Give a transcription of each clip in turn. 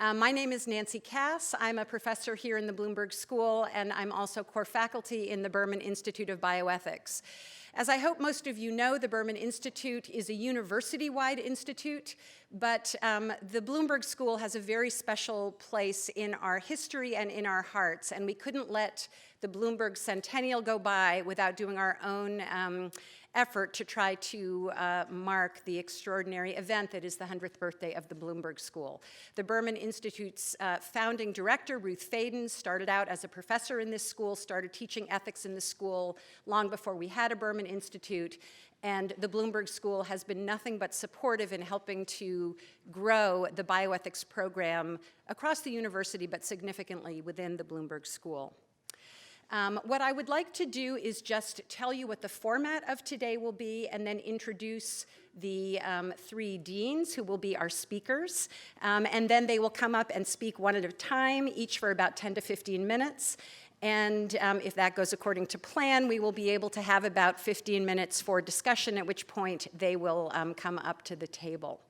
My name is Nancy Cass. I'm a professor here in the Bloomberg School, and I'm also core faculty in the Berman Institute of Bioethics. As I hope most of you know, the Berman Institute is a university-wide institute, but the Bloomberg School has a very special place in our history and in our hearts, and we couldn't let the Bloomberg centennial go by without doing our own effort to try to mark the extraordinary event that is the 100th birthday of the Bloomberg School. The Berman Institute's founding director, Ruth Faden, started out as a professor in this school, started teaching ethics in the school long before we had a Berman Institute, and the Bloomberg School has been nothing but supportive in helping to grow the bioethics program across the university, but significantly within the Bloomberg School. What I would like to do is just tell you what the format of today will be and then introduce the three deans who will be our speakers. And then they will come up and speak one at a time, each for about 10 to 15 minutes. And if that goes according to plan, we will be able to have about 15 minutes for discussion, at which point they will come up to the table.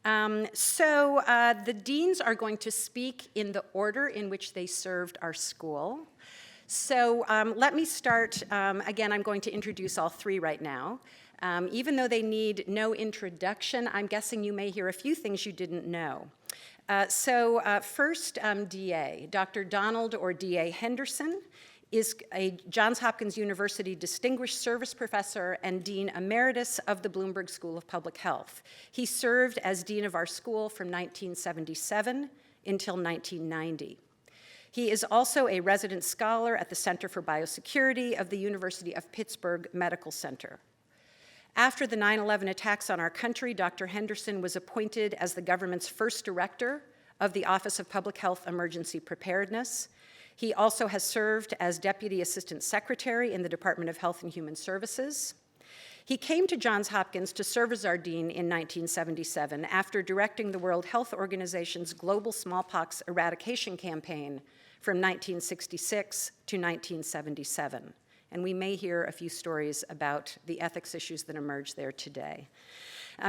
The deans are going to speak in the order in which they served our school. So let me start. Again, I'm going to introduce all three right now. Even though they need no introduction, I'm guessing you may hear a few things you didn't know. First, DA. Dr. Donald or DA Henderson is a Johns Hopkins University Distinguished Service Professor and Dean Emeritus of the Bloomberg School of Public Health. He served as Dean of our school from 1977 until 1990. He is also a resident scholar at the Center for Biosecurity of the University of Pittsburgh Medical Center. After the 9/11 attacks on our country, Dr. Henderson was appointed as the government's first director of the Office of Public Health Emergency Preparedness. He also has served as Deputy Assistant Secretary in the Department of Health and Human Services. He came to Johns Hopkins to serve as our dean in 1977 after directing the World Health Organization's global smallpox eradication campaign from 1966 to 1977. And we may hear a few stories about the ethics issues that emerged there today.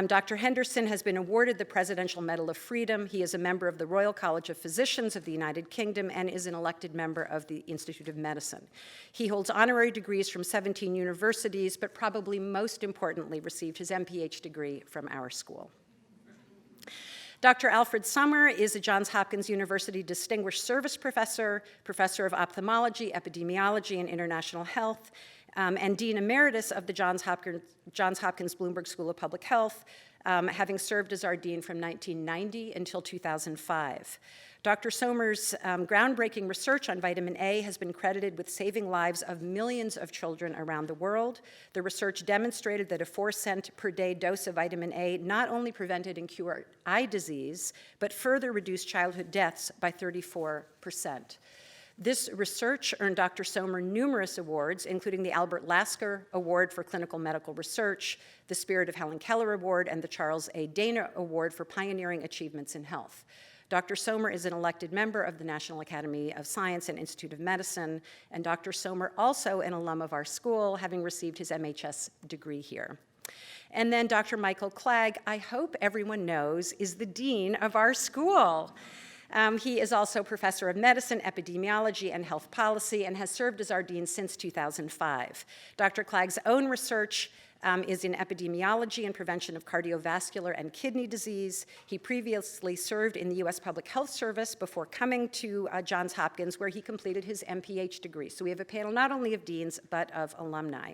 Dr. Henderson has been awarded the Presidential Medal of Freedom. He is a member of the Royal College of Physicians of the United Kingdom and is an elected member of the Institute of Medicine. He holds honorary degrees from 17 universities, but probably most importantly received his MPH degree from our school. Dr. Alfred Summer is a Johns Hopkins University Distinguished Service Professor, Professor of Ophthalmology, Epidemiology, and International Health, and Dean Emeritus of the Johns Hopkins Bloomberg School of Public Health, having served as our dean from 1990 until 2005. Dr. Sommer's groundbreaking research on vitamin A has been credited with saving lives of millions of children around the world. The research demonstrated that a 4-cent per day dose of vitamin A not only prevented and cured eye disease, but further reduced childhood deaths by 34%. This research earned Dr. Sommer numerous awards, including the Albert Lasker Award for Clinical Medical Research, the Spirit of Helen Keller Award, and the Charles A. Dana Award for Pioneering Achievements in Health. Dr. Sommer is an elected member of the National Academy of Science and Institute of Medicine, and Dr. Sommer also an alum of our school, having received his MHS degree here. And then Dr. Michael Clagg, I hope everyone knows, is the dean of our school. He is also professor of medicine, epidemiology, and health policy, and has served as our dean since 2005. Dr. Clagg's own research is in epidemiology and prevention of cardiovascular and kidney disease. He previously served in the U.S. Public Health Service before coming to Johns Hopkins, where he completed his MPH degree. So we have a panel not only of deans, but of alumni.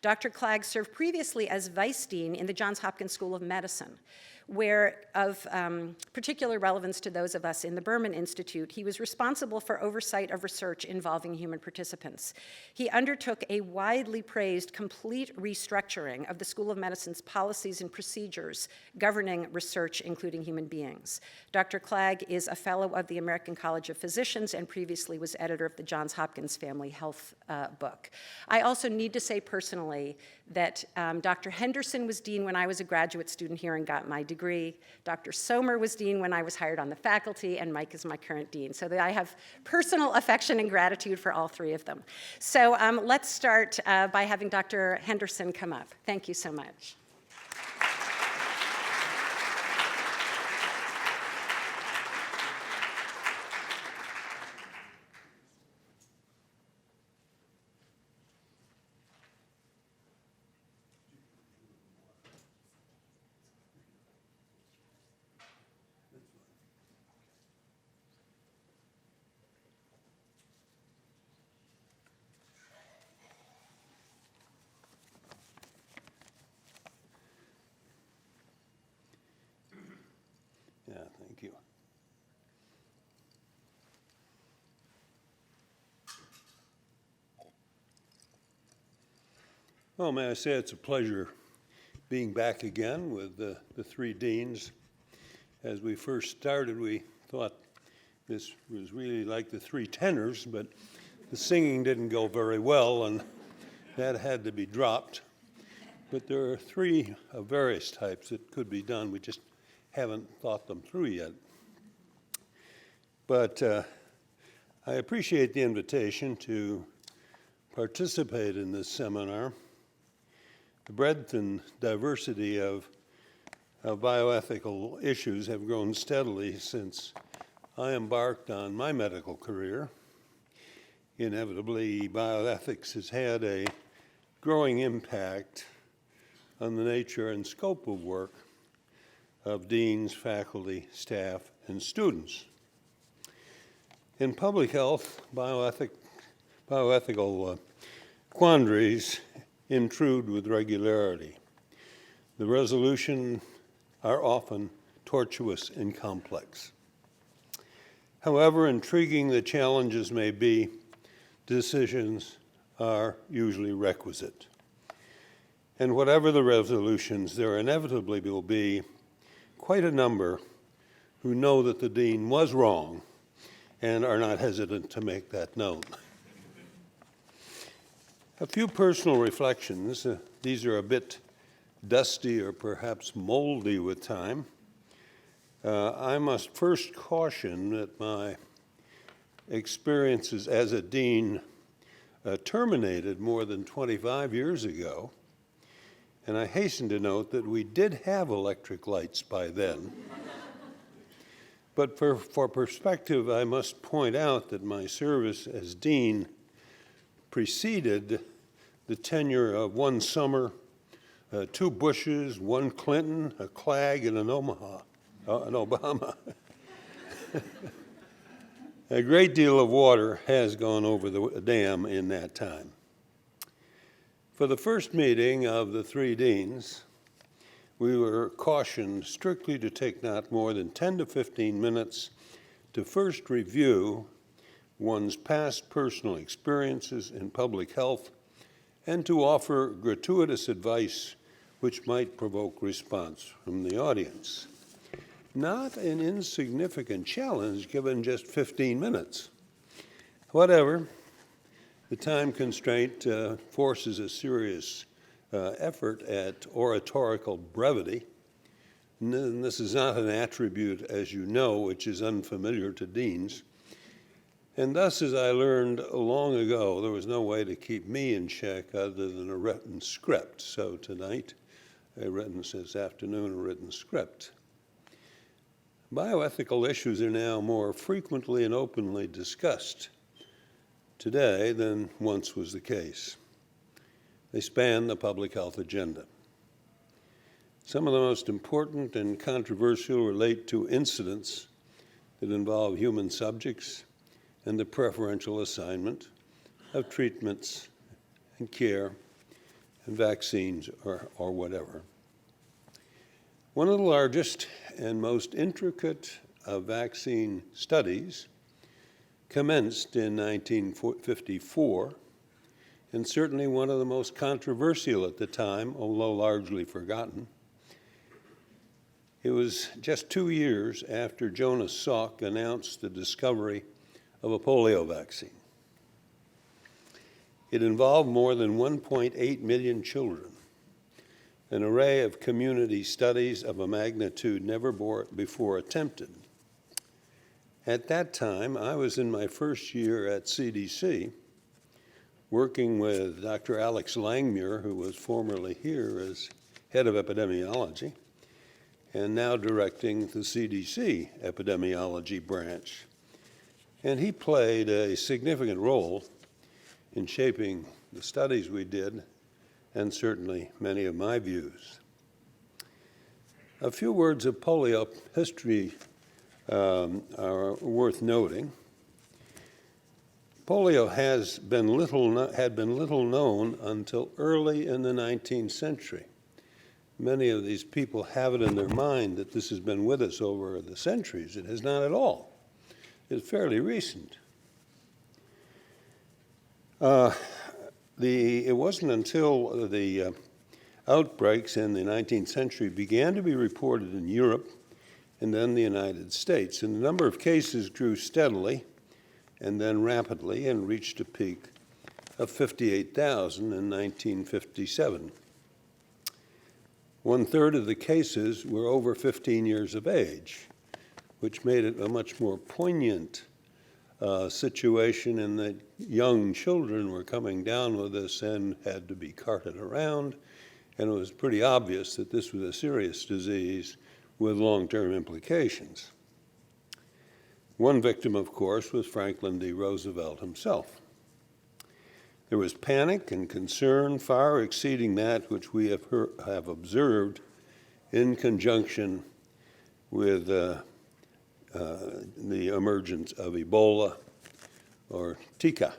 Dr. Clagg served previously as vice dean in the Johns Hopkins School of Medicine, where, of particular relevance to those of us in the Berman Institute, he was responsible for oversight of research involving human participants. He undertook a widely praised complete restructuring of the School of Medicine's policies and procedures governing research, including human beings. Dr. Clagg is a fellow of the American College of Physicians and previously was editor of the Johns Hopkins Family Health book. I also need to say personally that Dr. Henderson was dean when I was a graduate student here and got my degree. Dr. Sommer was dean when I was hired on the faculty, and Mike is my current dean. So I have personal affection and gratitude for all three of them. So let's start by having Dr. Henderson come up. Thank you so much. Well, may I say it's a pleasure being back again with the three deans. As we first started, we thought this was really like the three tenors, but the singing didn't go very well, and that had to be dropped. But there are three of various types that could be done. We just haven't thought them through yet. But I appreciate the invitation to participate in this seminar. The breadth and diversity of bioethical issues have grown steadily since I embarked on my medical career. Inevitably, bioethics has had a growing impact on the nature and scope of work of deans, faculty, staff, and students. In public health, bioethical quandaries intrude with regularity. The resolutions are often tortuous and complex. However intriguing the challenges may be, decisions are usually requisite. And whatever the resolutions, there inevitably will be quite a number who know that the dean was wrong and are not hesitant to make that known. A few personal reflections. These are a bit dusty or perhaps moldy with time. I must first caution that my experiences as a dean terminated more than 25 years ago, and I hasten to note that we did have electric lights by then. But for perspective, I must point out that my service as dean preceded the tenure of one Summer, two Bushes, one Clinton, a Clegg, and an Obama. A great deal of water has gone over the dam in that time. For the first meeting of the three deans, we were cautioned strictly to take not more than 10 to 15 minutes to first review one's past personal experiences in public health and to offer gratuitous advice which might provoke response from the audience. Not an insignificant challenge given just 15 minutes. However, the time constraint forces a serious effort at oratorical brevity. And this is not an attribute, as you know, which is unfamiliar to deans. And thus, as I learned long ago, there was no way to keep me in check other than a written script. So tonight, this afternoon, a written script. Bioethical issues are now more frequently and openly discussed today than once was the case. They span the public health agenda. Some of the most important and controversial relate to incidents that involve human subjects and the preferential assignment of treatments and care and vaccines or whatever. One of the largest and most intricate of vaccine studies commenced in 1954, and certainly one of the most controversial at the time, although largely forgotten. It was just 2 years after Jonas Salk announced the discovery of a polio vaccine. It involved more than 1.8 million children, an array of community studies of a magnitude never before attempted. At that time, I was in my first year at CDC, working with Dr. Alex Langmuir, who was formerly here as head of epidemiology, and now directing the CDC epidemiology branch. And he played a significant role in shaping the studies we did, and certainly many of my views. A few words of polio history are worth noting. Polio had been little known until early in the 19th century. Many of these people have it in their mind that this has been with us over the centuries. It has not at all. It's fairly recent. It wasn't until the outbreaks in the 19th century began to be reported in Europe and then the United States. And the number of cases grew steadily and then rapidly and reached a peak of 58,000 in 1957. 1/3 of the cases were over 15 years of age, which made it a much more poignant situation in that young children were coming down with this and had to be carted around, and it was pretty obvious that this was a serious disease with long-term implications. One victim, of course, was Franklin D. Roosevelt himself. There was panic and concern far exceeding that which we have observed in conjunction with the emergence of Ebola or Zika.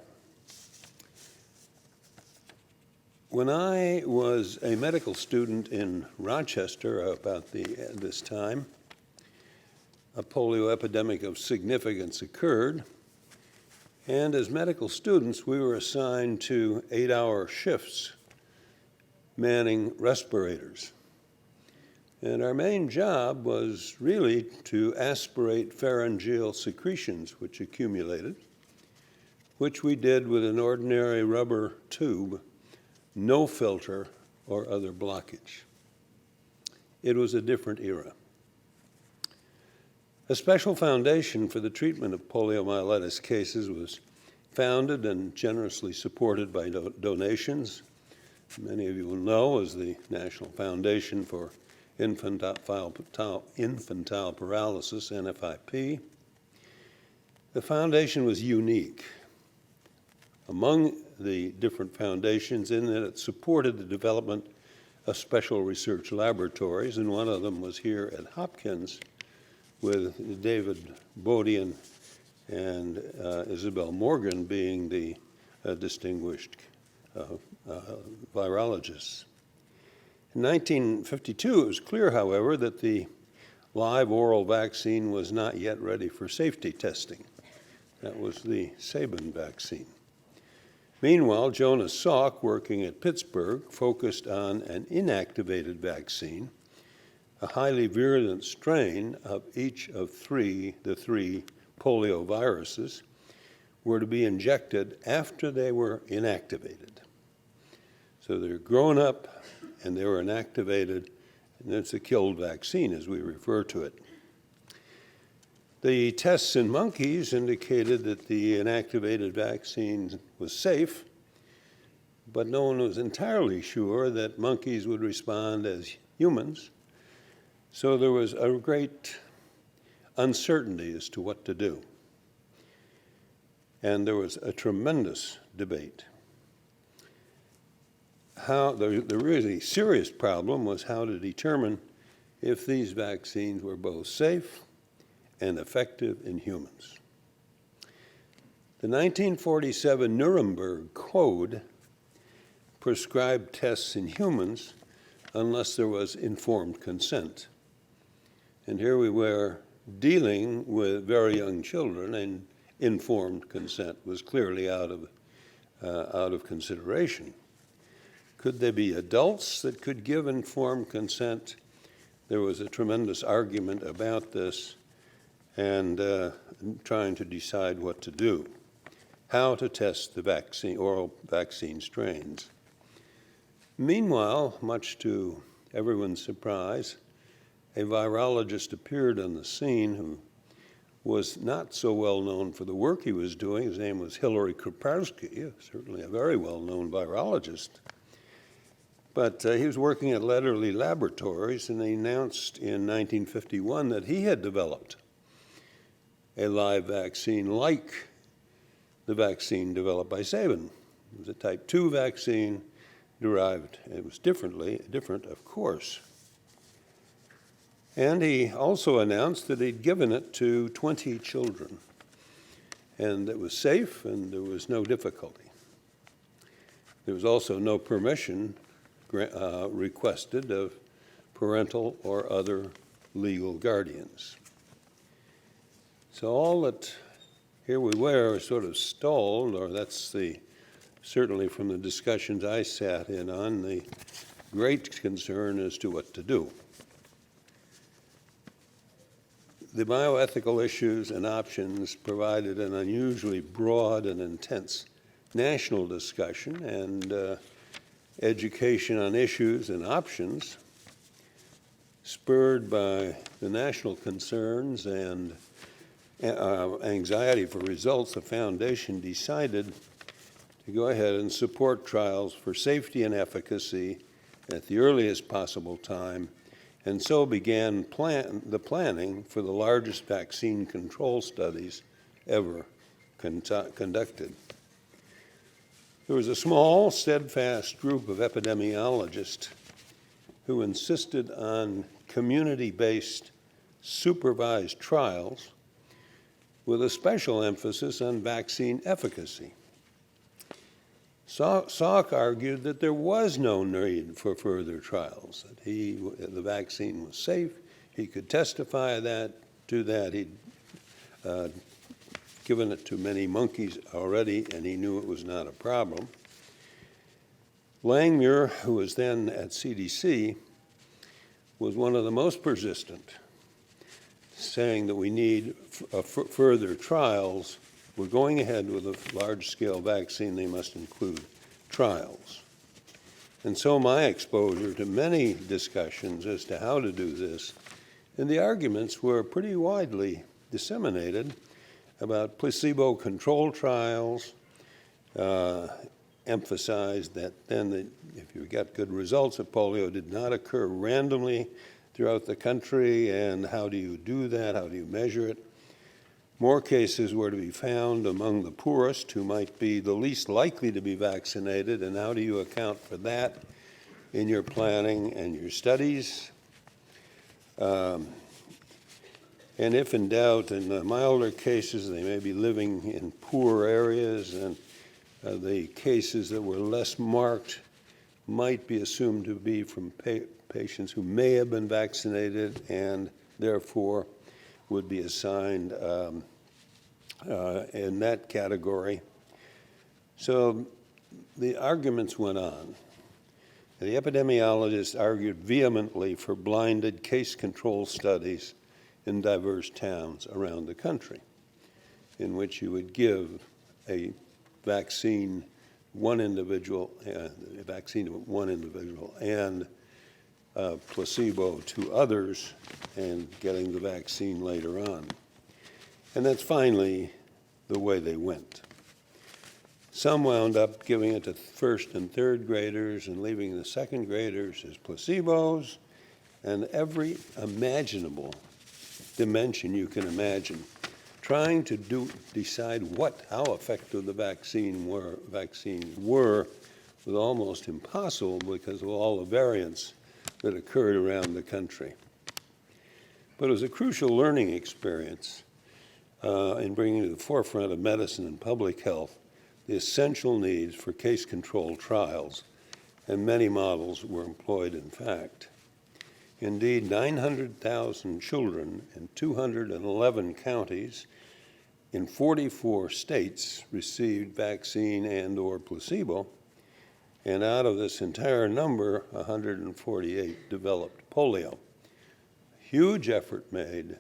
When I was a medical student in Rochester about this time, a polio epidemic of significance occurred, and as medical students, we were assigned to 8-hour shifts manning respirators. And our main job was really to aspirate pharyngeal secretions which accumulated, which we did with an ordinary rubber tube, no filter or other blockage. It was a different era. A special foundation for the treatment of poliomyelitis cases was founded and generously supported by donations. Many of you will know as the National Foundation for Infantile Paralysis, NFIP. The foundation was unique among the different foundations in that it supported the development of special research laboratories, and one of them was here at Hopkins with David Bodian and Isabel Morgan being the distinguished virologists. In 1952, it was clear, however, that the live oral vaccine was not yet ready for safety testing. That was the Sabin vaccine. Meanwhile, Jonas Salk, working at Pittsburgh, focused on an inactivated vaccine, a highly virulent strain of each of the three polio viruses, were to be injected after they were inactivated. So they're grown up and they were inactivated, and it's a killed vaccine as we refer to it. The tests in monkeys indicated that the inactivated vaccine was safe, but no one was entirely sure that monkeys would respond as humans. So there was a great uncertainty as to what to do. And there was a tremendous debate. The really serious problem was how to determine if these vaccines were both safe and effective in humans. The 1947 Nuremberg Code prescribed tests in humans unless there was informed consent. And here we were dealing with very young children, and informed consent was clearly out of consideration. Could there be adults that could give informed consent? There was a tremendous argument about this and trying to decide what to do, how to test the oral vaccine strains. Meanwhile, much to everyone's surprise, a virologist appeared on the scene who was not so well known for the work he was doing. His name was Hilary Koprowski, certainly a very well-known virologist. But he was working at Lederle Laboratories, and he announced in 1951 that he had developed a live vaccine like the vaccine developed by Sabin. It was a type 2 vaccine derived, it was different, of course. And he also announced that he'd given it to 20 children, and it was safe and there was no difficulty. There was also no permission requested of parental or other legal guardians. So all that, here we were, sort of stalled, or that's the certainly from the discussions I sat in on, the great concern as to what to do. The bioethical issues and options provided an unusually broad and intense national discussion and education on issues and options, spurred by the national concerns and anxiety for results. The Foundation decided to go ahead and support trials for safety and efficacy at the earliest possible time, and so began the planning for the largest vaccine control studies ever conducted. There was a small, steadfast group of epidemiologists who insisted on community-based supervised trials with a special emphasis on vaccine efficacy. Salk argued that there was no need for further trials, that the vaccine was safe, he could testify to that. He'd given it to many monkeys already, and he knew it was not a problem. Langmuir, who was then at CDC, was one of the most persistent, saying that we need further trials. We're going ahead with a large-scale vaccine, they must include trials. And so my exposure to many discussions as to how to do this, and the arguments were pretty widely disseminated about placebo-controlled trials, emphasized that then if you got good results, that polio did not occur randomly throughout the country, and how do you do that, how do you measure it? More cases were to be found among the poorest, who might be the least likely to be vaccinated, and how do you account for that in your planning and your studies? And if in doubt, in the milder cases, they may be living in poor areas, and the cases that were less marked might be assumed to be from patients who may have been vaccinated and therefore would be assigned in that category. So the arguments went on. The epidemiologists argued vehemently for blinded case control studies in diverse towns around the country, in which you would give a vaccine to one individual and placebo to others, and getting the vaccine later on. And that's finally the way they went. Some wound up giving it to first and third graders and leaving the second graders as placebos, and every imaginable dimension you can imagine, trying to decide how effective the vaccines were was almost impossible because of all the variants that occurred around the country. But it was a crucial learning experience in bringing to the forefront of medicine and public health the essential needs for case-control trials, and many models were employed in fact. Indeed, 900,000 children in 211 counties in 44 states received vaccine and/or placebo, and out of this entire number, 148 developed polio. Huge effort made,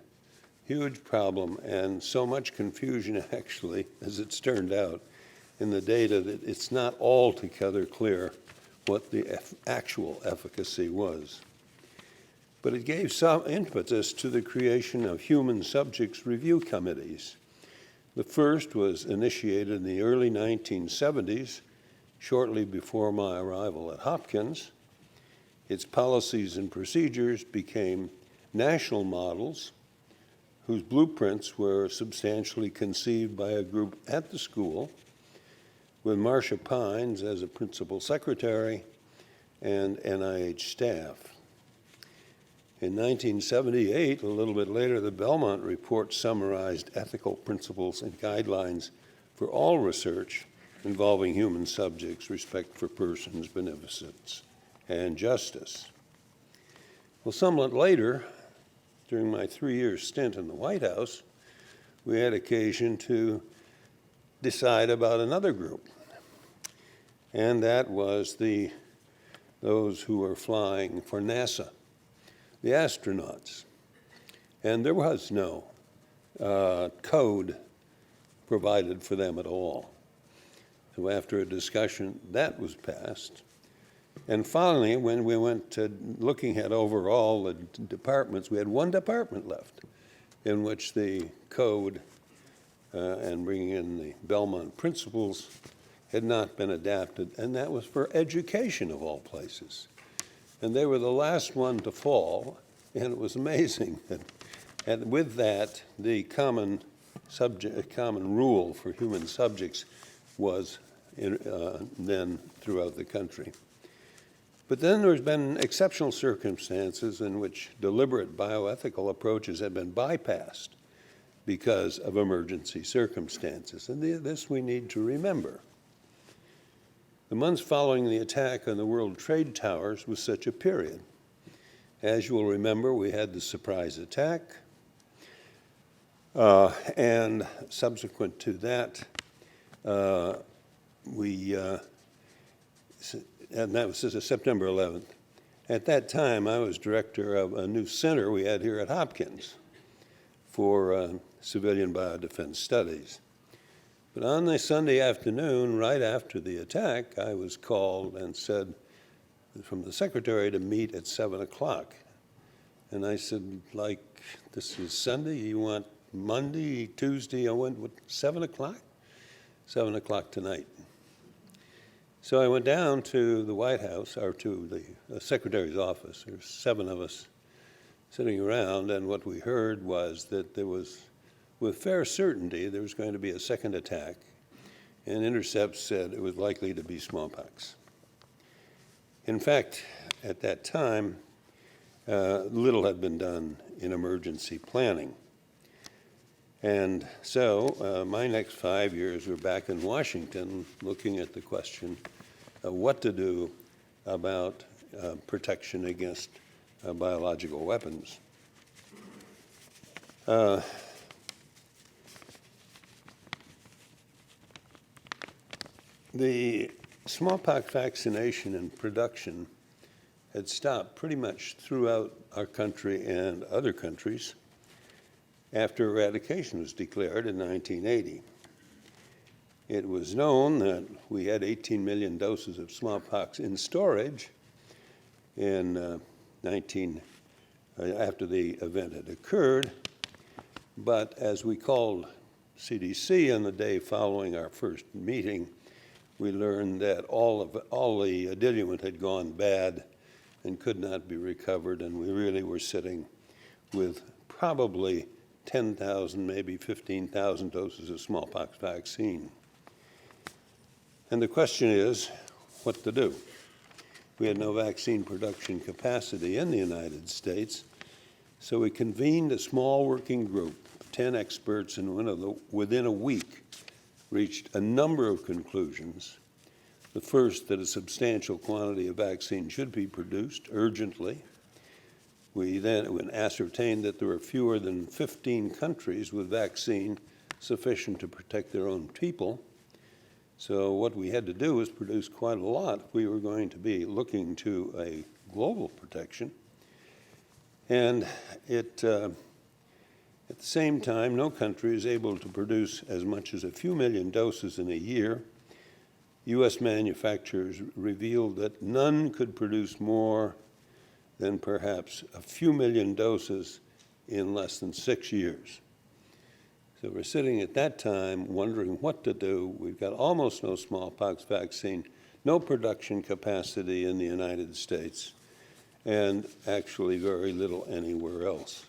huge problem, and so much confusion actually, as it's turned out, in the data that it's not altogether clear what the actual efficacy was. But it gave some impetus to the creation of human subjects review committees. The first was initiated in the early 1970s, shortly before my arrival at Hopkins. Its policies and procedures became national models whose blueprints were substantially conceived by a group at the school, with Marcia Pines as a principal secretary and NIH staff. In 1978, a little bit later, the Belmont Report summarized ethical principles and guidelines for all research involving human subjects, respect for persons, beneficence, and justice. Well, somewhat later, during my 3-year stint in the White House, we had occasion to decide about another group. and that was those who were flying for NASA, the astronauts. And there was no code provided for them at all. So after a discussion, that was passed. And finally, when we went to looking at overall the departments, we had one department left in which the code and bringing in the Belmont principles had not been adapted, and that was for education of all places. And they were the last one to fall, and it was amazing that, and with that, the common rule for human subjects was then throughout the country. But then there's been exceptional circumstances in which deliberate bioethical approaches have been bypassed because of emergency circumstances, and this we need to remember. The months following the attack on the World Trade Towers was such a period. As you will remember, we had the surprise attack, and subsequent to that, and that was September 11th. At that time, I was director of a new center we had here at Hopkins for civilian biodefense studies. But on the Sunday afternoon, right after the attack, I was called and said from the secretary to meet at 7 o'clock. And I said, like, this is Sunday, you want Monday, Tuesday, I went, what, 7 o'clock? 7 o'clock tonight. So I went down to the White House, or to the secretary's office. There were 7 of us sitting around, and what we heard was that there was, with fair certainty, there was going to be a second attack, and intercepts said it was likely to be smallpox. In fact, at that time, little had been done in emergency planning. And so my next 5 years were back in Washington looking at the question of what to do about protection against biological weapons. The smallpox vaccination and production had stopped pretty much throughout our country and other countries after eradication was declared in 1980. It was known that we had 18 million doses of smallpox in storage in after the event had occurred, but as we called CDC on the day following our first meeting, we learned that all the diluent had gone bad and could not be recovered, and we really were sitting with probably 10,000, maybe 15,000 doses of smallpox vaccine. And the question is, what to do? We had no vaccine production capacity in the United States, so we convened a small working group, 10 experts, and within a week reached a number of conclusions. The first, that a substantial quantity of vaccine should be produced urgently. We then ascertained that there were fewer than 15 countries with vaccine sufficient to protect their own people. So what we had to do was produce quite a lot if we were going to be looking to a global protection. And at the same time, no country is able to produce as much as a few million doses in a year. U.S. manufacturers revealed that none could produce more than perhaps a few million doses in less than 6 years. So we're sitting at that time wondering what to do. We've got almost no smallpox vaccine, no production capacity in the United States, and actually very little anywhere else.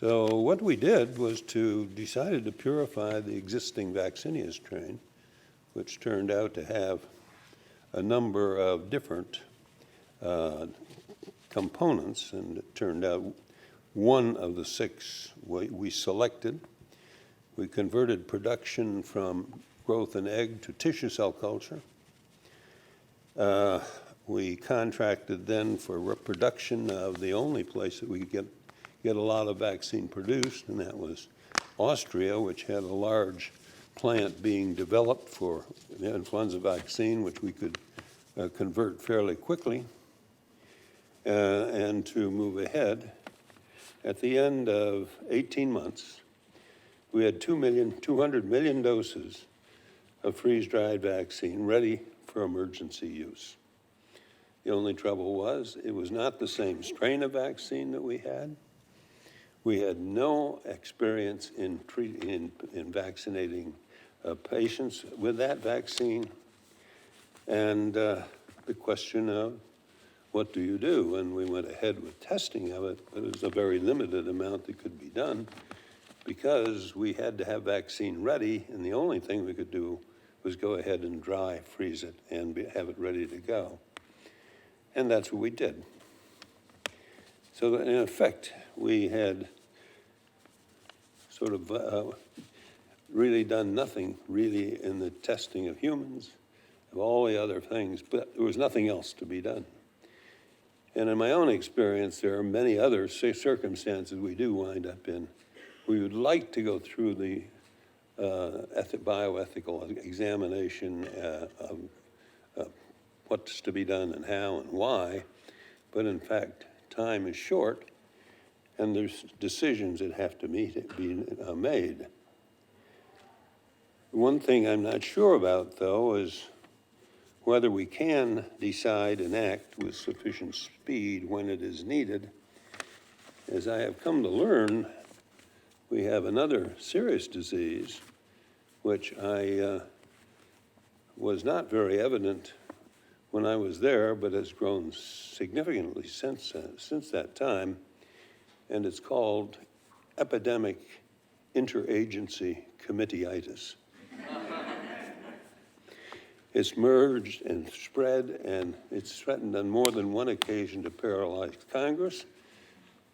So what we did was decided to purify the existing vaccinia strain, which turned out to have a number of different components, and it turned out one of the 6 we selected. We converted production from growth and egg to tissue cell culture. We contracted then for reproduction of the only place that we could get a lot of vaccine produced, and that was Austria, which had a large plant being developed for the influenza vaccine, which we could convert fairly quickly, and to move ahead. At the end of 18 months, we had 200 million doses of freeze-dried vaccine ready for emergency use. The only trouble was it was not the same strain of vaccine that we had. We had no experience in vaccinating patients with that vaccine. And the question of what do you do? And we went ahead with testing of it, but it was a very limited amount that could be done because we had to have vaccine ready, and the only thing we could do was go ahead and dry freeze it and have it ready to go. And that's what we did. So in effect, we had sort of really done nothing really in the testing of humans, of all the other things, but there was nothing else to be done. And in my own experience, there are many other circumstances we do wind up in. We would like to go through the bioethical examination of what's to be done and how and why, but in fact, time is short, and there's decisions that have to be made. One thing I'm not sure about, though, is whether we can decide and act with sufficient speed when it is needed. As I have come to learn, we have another serious disease, which was not very evident when I was there, but has grown significantly since that time, and it's called epidemic interagency committeitis. It's merged and spread, and it's threatened on more than one occasion to paralyze Congress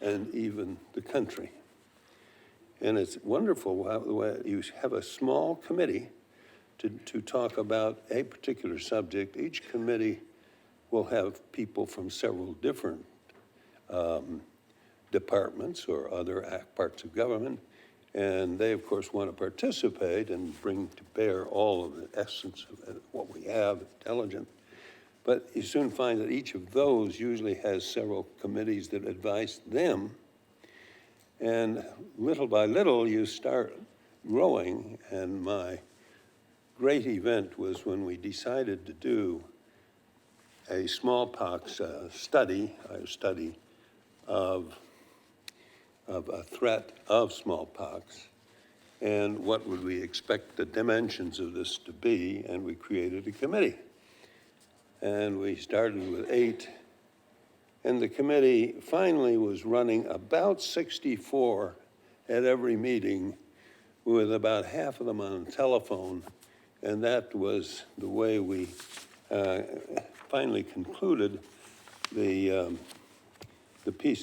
and even the country. And it's wonderful the way you have a small committee to talk about a particular subject. Each committee will have people from several different departments or other parts of government, and they, of course, want to participate and bring to bear all of the essence of what we have, intelligent. But you soon find that each of those usually has several committees that advise them, and little by little you start growing. And my great event was when we decided to do a smallpox study of a threat of smallpox, and what would we expect the dimensions of this to be, and we created a committee. And we started with 8, and the committee finally was running about 64 at every meeting, with about half of them on the telephone, and that was the way we finally concluded the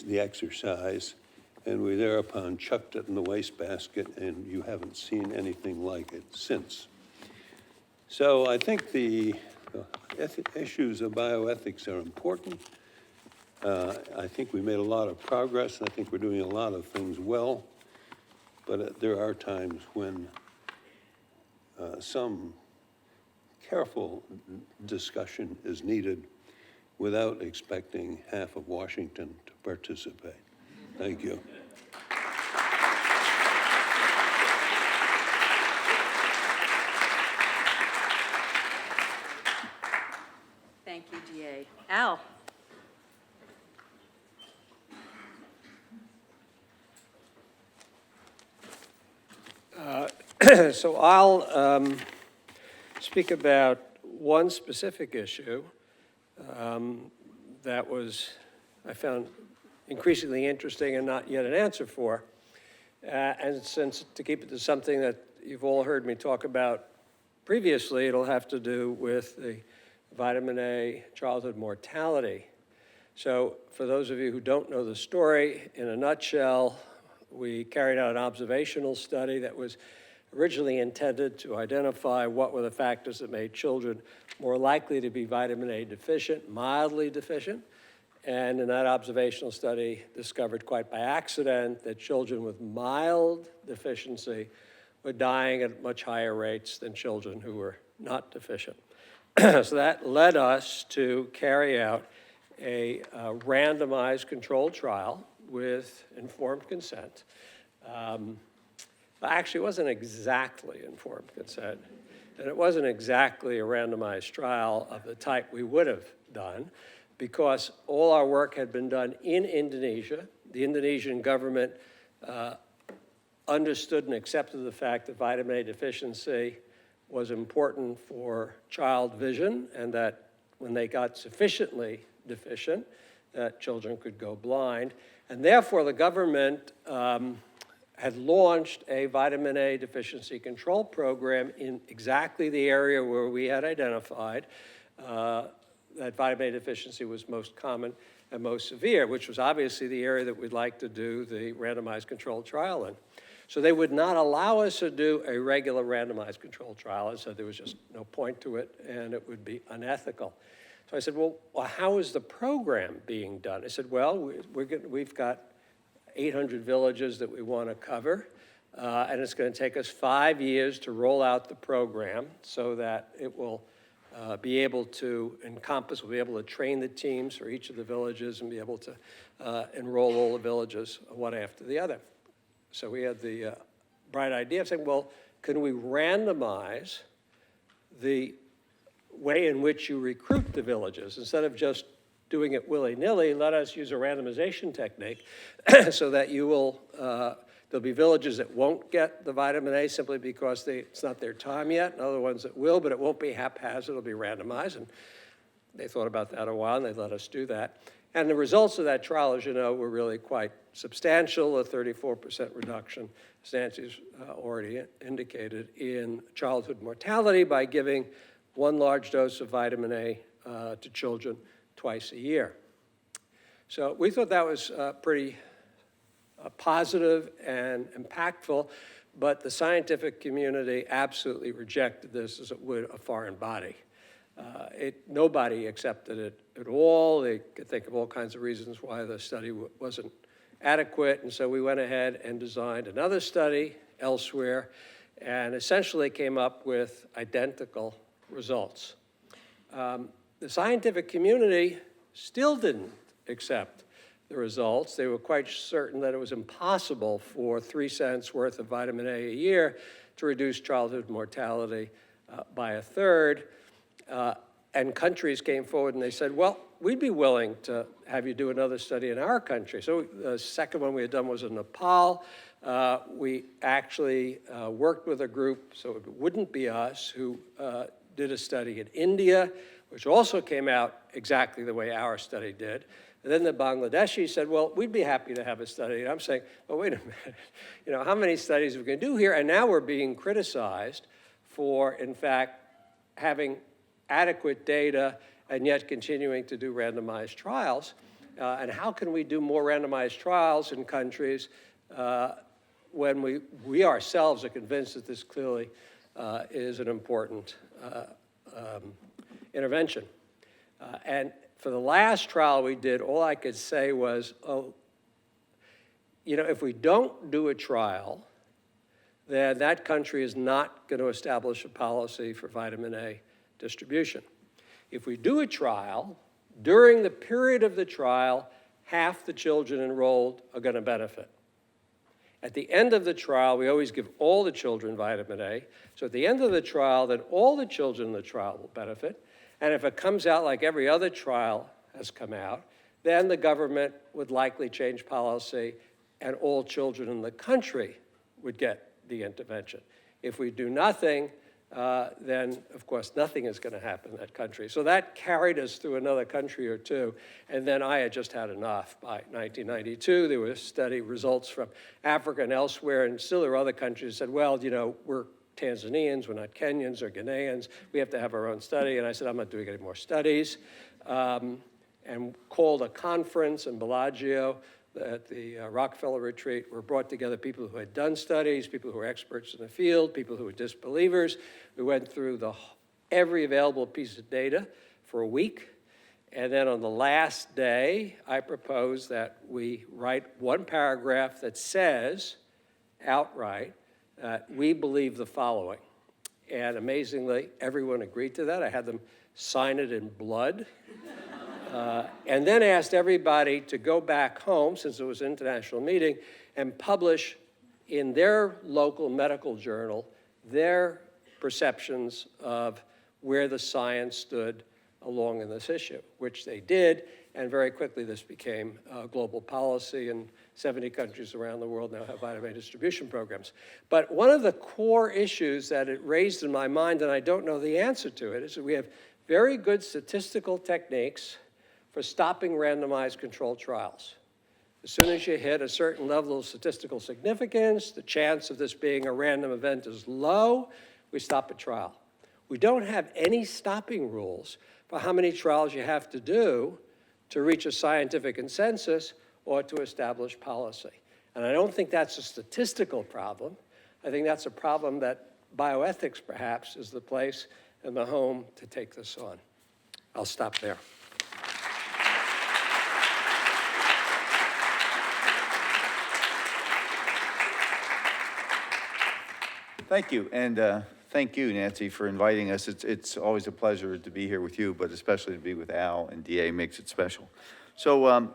exercise. And we thereupon chucked it in the wastebasket, and you haven't seen anything like it since. So I think the issues of bioethics are important. I think we made a lot of progress. I think we're doing a lot of things well, but there are times when some careful discussion is needed without expecting half of Washington to participate. Thank you. Thank you, DA. Al. So I'll speak about one specific issue that I found increasingly interesting and not yet an answer for. And since to keep it to something that you've all heard me talk about previously, it'll have to do with the vitamin A childhood mortality. So for those of you who don't know the story, in a nutshell, we carried out an observational study that was originally intended to identify what were the factors that made children more likely to be vitamin A deficient, mildly deficient. And in that observational study, discovered quite by accident that children with mild deficiency were dying at much higher rates than children who were not deficient. So that led us to carry out a randomized controlled trial with informed consent. Actually, it wasn't exactly informed consent, and it wasn't exactly a randomized trial of the type we would have done, because all our work had been done in Indonesia. The Indonesian government understood and accepted the fact that vitamin A deficiency was important for child vision, and that when they got sufficiently deficient, that children could go blind. And therefore, the government had launched a vitamin A deficiency control program in exactly the area where we had identified that vitamin A deficiency was most common and most severe, which was obviously the area that we'd like to do the randomized controlled trial in. So they would not allow us to do a regular randomized controlled trial, and so there was just no point to it, and it would be unethical. So I said, well, how is the program being done? I said, well, we've got 800 villages that we want to cover, and it's going to take us 5 years to roll out the program so that it will be able to encompass, we'll be able to train the teams for each of the villages and be able to enroll all the villages one after the other. So we had the bright idea of saying, well, can we randomize the way in which you recruit the villages? Instead of just doing it willy-nilly, let us use a randomization technique so that you will, there'll be villages that won't get the vitamin A simply because it's not their time yet, and other ones that will, but it won't be haphazard, it'll be randomized. And they thought about that a while, and they let us do that. And the results of that trial, as you know, were really quite substantial, a 34% reduction, as Nancy's already indicated, in childhood mortality by giving one large dose of vitamin A to children twice a year. So we thought that was pretty positive and impactful, but the scientific community absolutely rejected this as it would a foreign body. Nobody accepted it at all. They could think of all kinds of reasons why the study wasn't adequate, and so we went ahead and designed another study elsewhere and essentially came up with identical results. The scientific community still didn't accept the results. They were quite certain that it was impossible for 3 cents worth of vitamin A a year to reduce childhood mortality by a third. And countries came forward and they said, well, we'd be willing to have you do another study in our country. So the second one we had done was in Nepal. We actually worked with a group, so it wouldn't be us, who did a study in India, which also came out exactly the way our study did. And then the Bangladeshi said, well, we'd be happy to have a study. And I'm saying, well, wait a minute. You know, how many studies are we going to do here? And now we're being criticized for, in fact, having adequate data and yet continuing to do randomized trials. And how can we do more randomized trials in countries when we ourselves are convinced that this clearly is an important intervention? And for the last trial we did, all I could say was, oh, you know, if we don't do a trial, then that country is not going to establish a policy for vitamin A distribution. If we do a trial, during the period of the trial, half the children enrolled are going to benefit. At the end of the trial, we always give all the children vitamin A. So at the end of the trial, then all the children in the trial will benefit. And if it comes out like every other trial has come out, then the government would likely change policy and all children in the country would get the intervention. If we do nothing, then, of course, nothing is going to happen in that country. So that carried us through another country or two, and then I had just had enough. By 1992, there were study results from Africa and elsewhere, and still there were other countries that said, well, you know, we're Tanzanians, we're not Kenyans or Ghanaians, we have to have our own study. And I said, I'm not doing any more studies, and called a conference in Bellagio at the Rockefeller retreat, where brought together people who had done studies, people who were experts in the field, people who were disbelievers. We went through every available piece of data for a week. And then on the last day, I proposed that we write one paragraph that says outright We believe the following. And amazingly, everyone agreed to that. I had them sign it in blood. And then asked everybody to go back home, since it was an international meeting, and publish in their local medical journal their perceptions of where the science stood along in this issue, which they did, and very quickly this became global policy, and 70 countries around the world now have vitamin A distribution programs. But one of the core issues that it raised in my mind, and I don't know the answer to it, is that we have very good statistical techniques for stopping randomized controlled trials. As soon as you hit a certain level of statistical significance, the chance of this being a random event is low, we stop a trial. We don't have any stopping rules for how many trials you have to do to reach a scientific consensus or to establish policy. And I don't think that's a statistical problem. I think that's a problem that bioethics, perhaps, is the place and the home to take this on. I'll stop there. Thank you, and thank you, Nancy, for inviting us. It's always a pleasure to be here with you, but especially to be with Al and DA makes it special. So,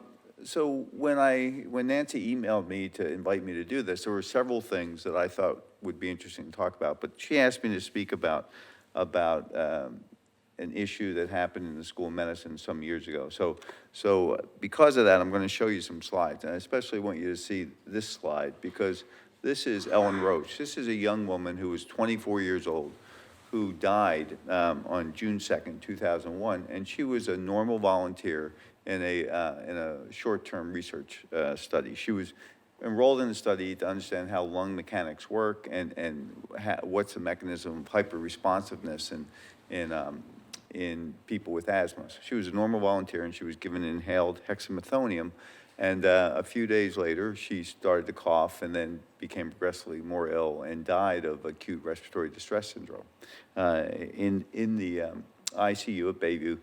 when Nancy emailed me to invite me to do this, there were several things that I thought would be interesting to talk about. But she asked me to speak about an issue that happened in the School of Medicine some years ago. So because of that, I'm going to show you some slides, and I especially want you to see this slide because this is Ellen Roche. This is a young woman who was 24 years old who died on June 2nd, 2001, and she was a normal volunteer in a short-term research study. She was enrolled in the study to understand how lung mechanics work and what's the mechanism of hyperresponsiveness in people with asthma. So she was a normal volunteer, and she was given inhaled hexamethonium. And a few days later, she started to cough and then became progressively more ill and died of acute respiratory distress syndrome in the ICU at Bayview,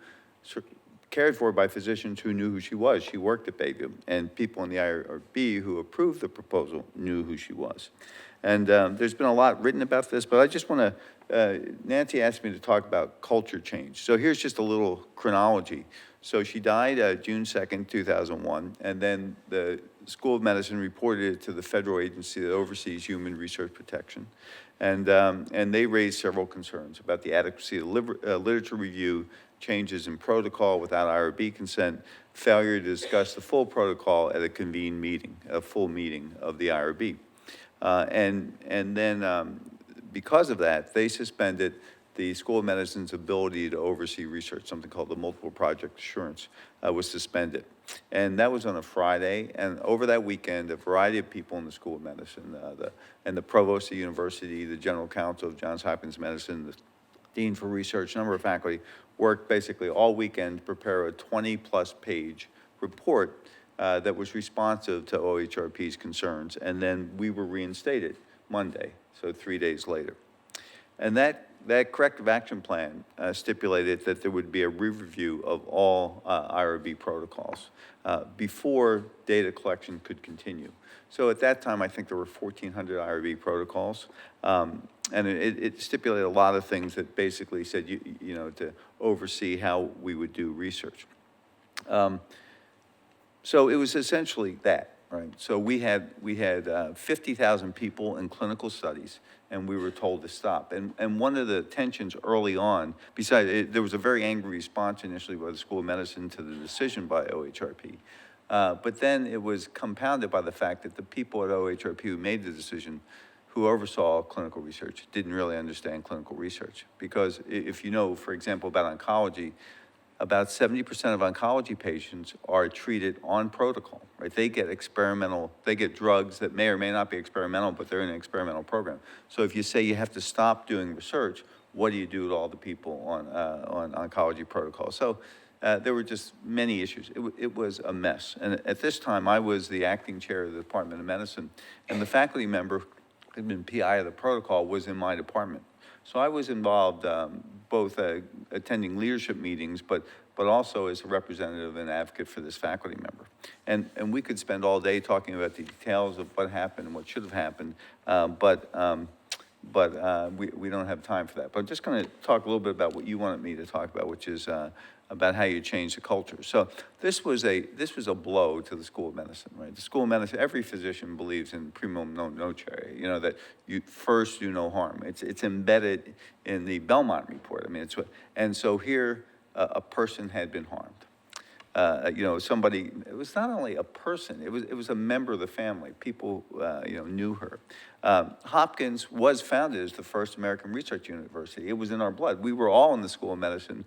cared for by physicians who knew who she was. She worked at Bayview, and people in the IRB who approved the proposal knew who she was. And there's been a lot written about this, but I just want to, Nancy asked me to talk about culture change. So here's just a little chronology. So she died June 2nd, 2001, and then the School of Medicine reported it to the federal agency that oversees human research protection. And they raised several concerns about the adequacy of literature review, changes in protocol without IRB consent, failure to discuss the full protocol at a convened meeting, a full meeting of the IRB. And then because of that, they suspended the School of Medicine's ability to oversee research, something called the multiple project assurance, was suspended. And that was on a Friday, and over that weekend, a variety of people in the School of Medicine, the provost of the university, the general counsel of Johns Hopkins Medicine, the dean for research, a number of faculty, worked basically all weekend to prepare a 20-plus page report that was responsive to OHRP's concerns, and then we were reinstated Monday, so 3 days later. And that corrective action plan stipulated that there would be a re-review of all IRB protocols before data collection could continue. So at that time, I think there were 1,400 IRB protocols, and it stipulated a lot of things that basically said, you know, to oversee how we would do research. So it was essentially that. Right. So we had 50,000 people in clinical studies, and we were told to stop. And one of the tensions early on, besides, there was a very angry response initially by the School of Medicine to the decision by OHRP. But then it was compounded by the fact that the people at OHRP who made the decision, who oversaw clinical research, didn't really understand clinical research. Because if you know, for example, about oncology, about 70% of oncology patients are treated on protocol, right? They get drugs that may or may not be experimental, but they're in an experimental program. So if you say you have to stop doing research, what do you do with all the people on oncology protocols? So there were just many issues. It was a mess. And at this time, I was the acting chair of the Department of Medicine, and the faculty member who had been PI of the protocol was in my department. So I was involved both attending leadership meetings, but also as a representative and advocate for this faculty member. And we could spend all day talking about the details of what happened and what should have happened, but we don't have time for that. But I'm just going to talk a little bit about what you wanted me to talk about, which is about how you change the culture. So this was a blow to the School of Medicine, right? The School of Medicine, every physician believes in primum non nocere, you know, that you first do no harm. It's embedded in the Belmont report. I mean, it's what, and so here a person had been harmed. You know, somebody, it was not only a person, it was a member of the family. People, you know, knew her. Hopkins was founded as the first American research university. It was in our blood. We were all in the School of Medicine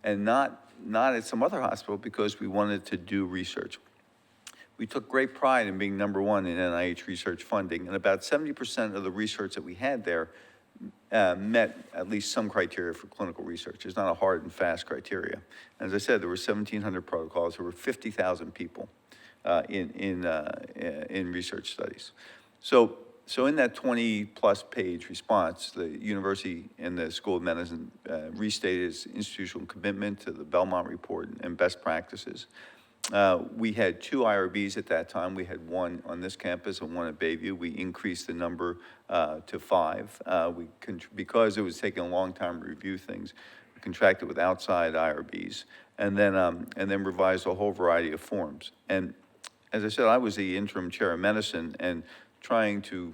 and not at some other hospital because we wanted to do research. We took great pride in being #1 in NIH research funding, and about 70% of the research that we had there met at least some criteria for clinical research. It's not a hard and fast criteria. As I said, there were 1,700 protocols. There were 50,000 people in research studies. So in that 20-plus page response, the university and the School of Medicine restated its institutional commitment to the Belmont Report and best practices. We had 2 IRBs at that time. We had one on this campus and one at Bayview. We increased the number to 5. Because it was taking a long time to review things, we contracted with outside IRBs and then revised a whole variety of forms. And as I said, I was the interim chair of medicine and trying to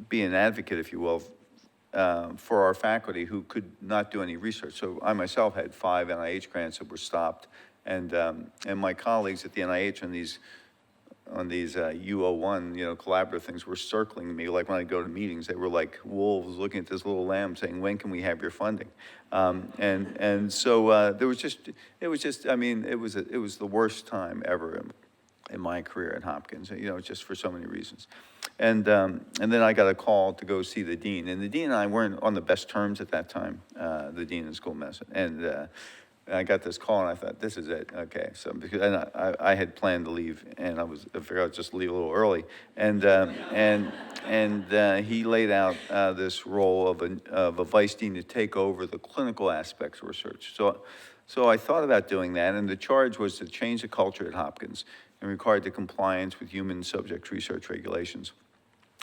be an advocate, if you will, for our faculty who could not do any research. So I myself had 5 NIH grants that were stopped, and my colleagues at the NIH on these U01, you know, collaborative things were circling me. Like when I go to meetings, they were like wolves looking at this little lamb saying, when can we have your funding? And so there was just, I mean, it was the worst time ever in my career at Hopkins, you know, just for so many reasons. And then I got a call to go see the dean, and the dean and I weren't on the best terms at that time, the dean of School of Medicine. And I got this call, and I thought, this is it, okay. So because I had planned to leave, and I figured I'd just leave a little early. And he laid out this role of a vice dean to take over the clinical aspects of research. So I thought about doing that, and the charge was to change the culture at Hopkins and required the compliance with human subject research regulations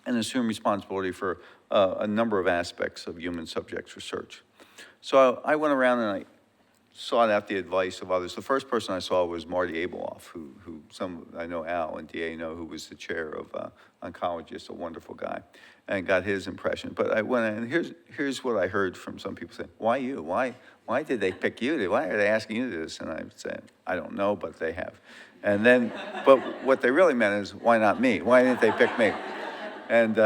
and assume responsibility for a number of aspects of human subjects research. So I went around and I sought out the advice of others. The first person I saw was Marty Abelhoff, who I know Al and DA know, who was the chair of oncology, just a wonderful guy, and got his impression. But I went, and here's what I heard from some people say, why you? Why did they pick you? Why are they asking you to do this? And I said, I don't know, but they have. And then, but what they really meant is, why not me? Why didn't they pick me? And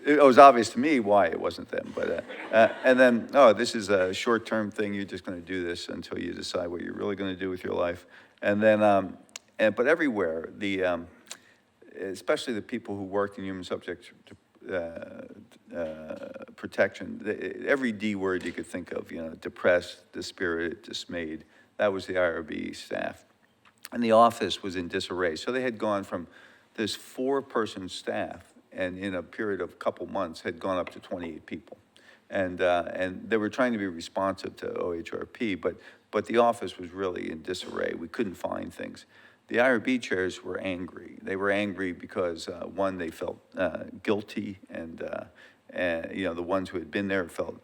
it was obvious to me why it wasn't them. But and then, oh, this is a short-term thing. You're just going to do this until you decide what you're really going to do with your life. And then, but everywhere, especially the people who worked in human subject protection, every D word you could think of, you know, depressed, dispirited, dismayed. That was the IRB staff. And the office was in disarray. So they had gone from this 4-person staff, and in a period of a couple months had gone up to 28 people. And they were trying to be responsive to OHRP, but the office was really in disarray. We couldn't find things. The IRB chairs were angry. They were angry because, one, they felt guilty, and you know, the ones who had been there felt,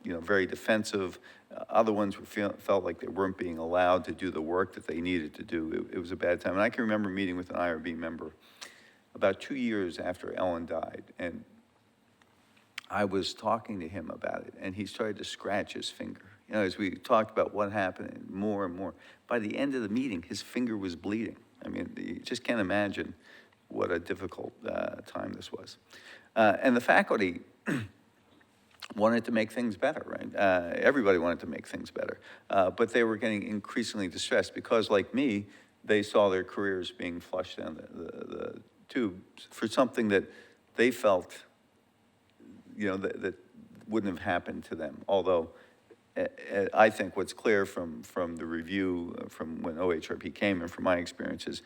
you know, very defensive. Other ones felt like they weren't being allowed to do the work that they needed to do. It was a bad time. And I can remember meeting with an IRB member about 2 years after Ellen died, and I was talking to him about it, and he started to scratch his finger. You know, as we talked about what happened, and more, by the end of the meeting, his finger was bleeding. I mean, you just can't imagine what a difficult time this was. And the faculty wanted to make things better, right? Everybody wanted to make things better. But they were getting increasingly distressed because, like me, they saw their careers being flushed down the tube for something that they felt, you know, that wouldn't have happened to them. Although I think what's clear from the review from when OHRP came and from my experiences,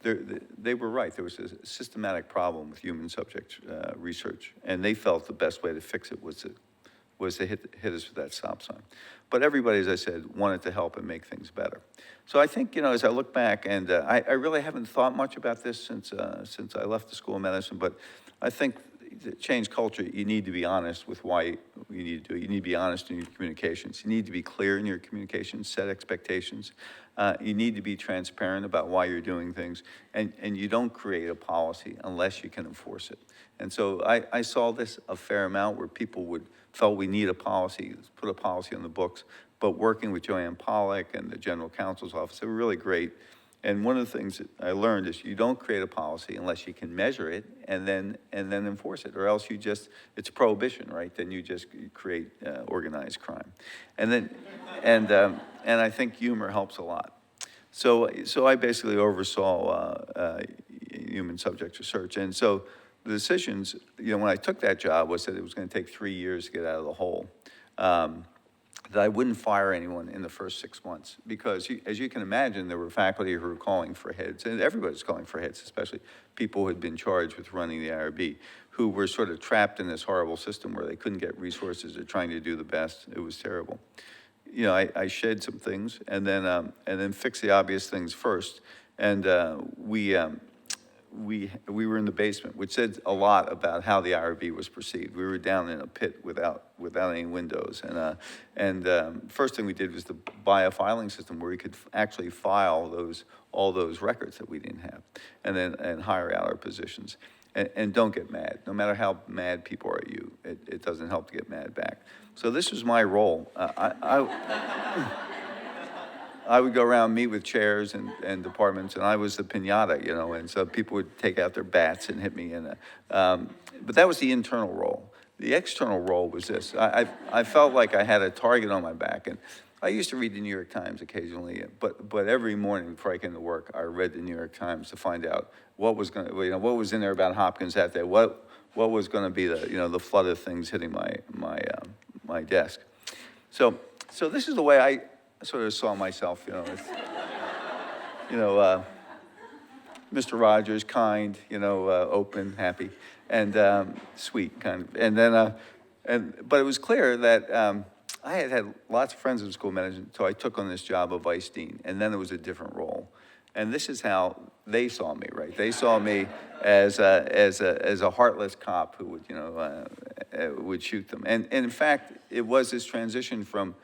they were right. There was a systematic problem with human subject research, and they felt the best way to fix it was to was to hit us with that stop sign. But everybody, as I said, wanted to help and make things better. So I think, as I look back, and I really haven't thought much about this since I left the School of Medicine, but I think to change culture, you need to be honest with why you need to do it. You need to be honest in your communications. You need to be clear in your communications, set expectations. You need to be transparent about why you're doing things, and you don't create a policy unless you can enforce it. And so I saw this a fair amount where people felt we need a policy, put a policy on the books, but working with Joanne Pollack and the General Counsel's office, they were really great. And one of the things that I learned is you don't create a policy unless you can measure it and then enforce it, or else it's prohibition, right? Then you just create organized crime. And I think humor helps a lot. So I basically oversaw human subject research. And so the decisions, when I took that job was that it was going to take 3 years to get out of the hole. That I wouldn't fire anyone in the first 6 months because, as you can imagine, there were faculty who were calling for heads, and everybody's calling for heads, especially people who had been charged with running the IRB, who were sort of trapped in this horrible system where they couldn't get resources. They're trying to do the best. It was terrible. I shed some things and then fixed the obvious things first, and we were in the basement, which said a lot about how the IRB was perceived. We were down in a pit without any windows, and first thing we did was to buy a filing system where we could actually file all those records that we didn't have, and hire out our positions. And don't get mad. No matter how mad people are at you, it doesn't help to get mad back. So this was my role. I would go around, meet with chairs and departments, and I was the piñata, and so people would take out their bats and hit me. But that was the internal role. The external role was this. I felt like I had a target on my back, and I used to read the New York Times occasionally, but every morning before I came to work, I read the New York Times to find out what was what was in there about Hopkins that day, what was going to be the flood of things hitting my desk. So this is the way I sort of saw myself, Mr. Rogers, kind, open, happy, and sweet, kind of. And then, but it was clear that I had lots of friends in school management, so I took on this job of vice dean, and then it was a different role. And this is how they saw me, right? They saw me as a heartless cop who would shoot them. And in fact, it was this transition from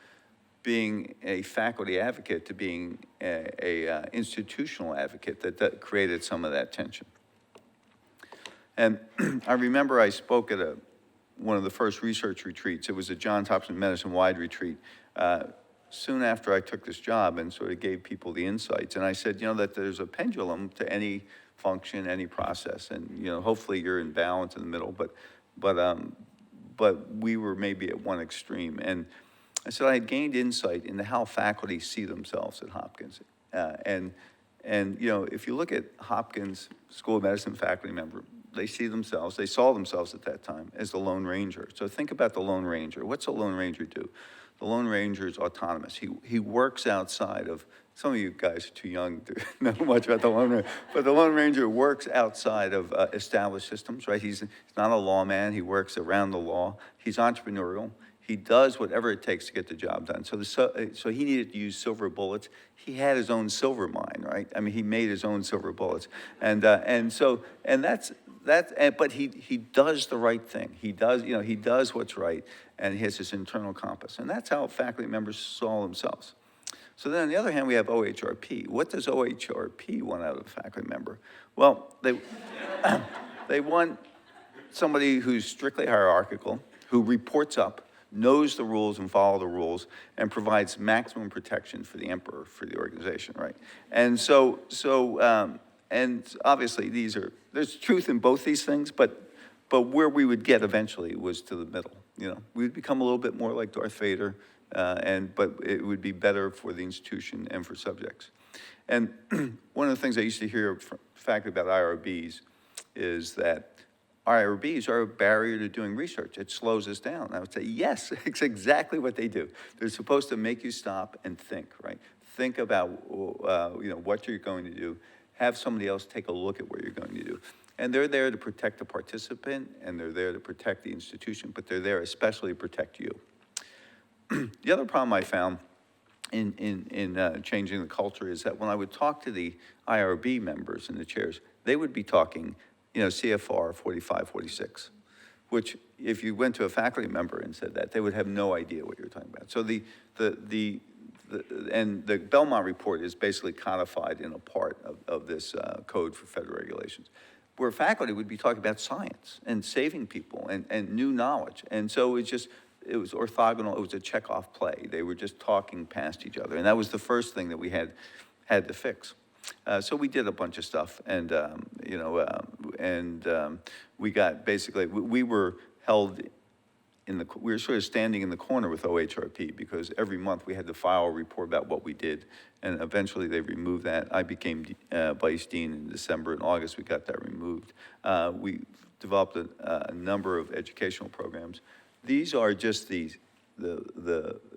being a faculty advocate to being a institutional advocate that created some of that tension. And I remember I spoke at one of the first research retreats. It was a Johns Hopkins Medicine-wide retreat soon after I took this job, and sort of gave people the insights. And I said, that there's a pendulum to any function, any process, and hopefully you're in balance in the middle. But we were maybe at one extreme. And I said I had gained insight into how faculty see themselves at Hopkins. And if you look at Hopkins School of Medicine faculty member, they saw themselves at that time as the Lone Ranger. So think about the Lone Ranger. What's a Lone Ranger do? The Lone Ranger is autonomous. He works outside of, some of you guys are too young to know much about the Lone Ranger, but the Lone Ranger works outside of established systems, right? He's not a lawman. He works around the law. He's entrepreneurial. He does whatever it takes to get the job done. So he needed to use silver bullets. He had his own silver mine, right? I mean, he made his own silver bullets, but he does the right thing. He does what's right, and he has this internal compass, and that's how faculty members saw themselves. So then, on the other hand, we have OHRP. What does OHRP want out of a faculty member? Well, they want somebody who's strictly hierarchical, who reports up, knows the rules and follow the rules, and provides maximum protection for the emperor, for the organization, right? And and obviously there's truth in both these things, but where we would get eventually was to the middle. We'd become a little bit more like Darth Vader, but it would be better for the institution and for subjects. And one of the things I used to hear from faculty about IRBs is that IRBs are a barrier to doing research. It slows us down. I would say, yes, it's exactly what they do. They're supposed to make you stop and think, right? Think about what you're going to do. Have somebody else take a look at what you're going to do. And they're there to protect the participant, and they're there to protect the institution, but they're there especially to protect you. The other problem I found in changing the culture is that when I would talk to the IRB members and the chairs, they would be talking, CFR 45, 46, which if you went to a faculty member and said that, they would have no idea what you were talking about. So and the Belmont report is basically codified in a part of this code for federal regulations, where faculty would be talking about science and saving people and new knowledge. And so it was orthogonal, it was a check-off play. They were just talking past each other. And that was the first thing that we had to fix. So we did a bunch of stuff, and we got basically, we were held we were sort of standing in the corner with OHRP, because every month we had to file a report about what we did, and eventually they removed that. I became vice dean in December. In August, we got that removed. We developed a number of educational programs. These are just the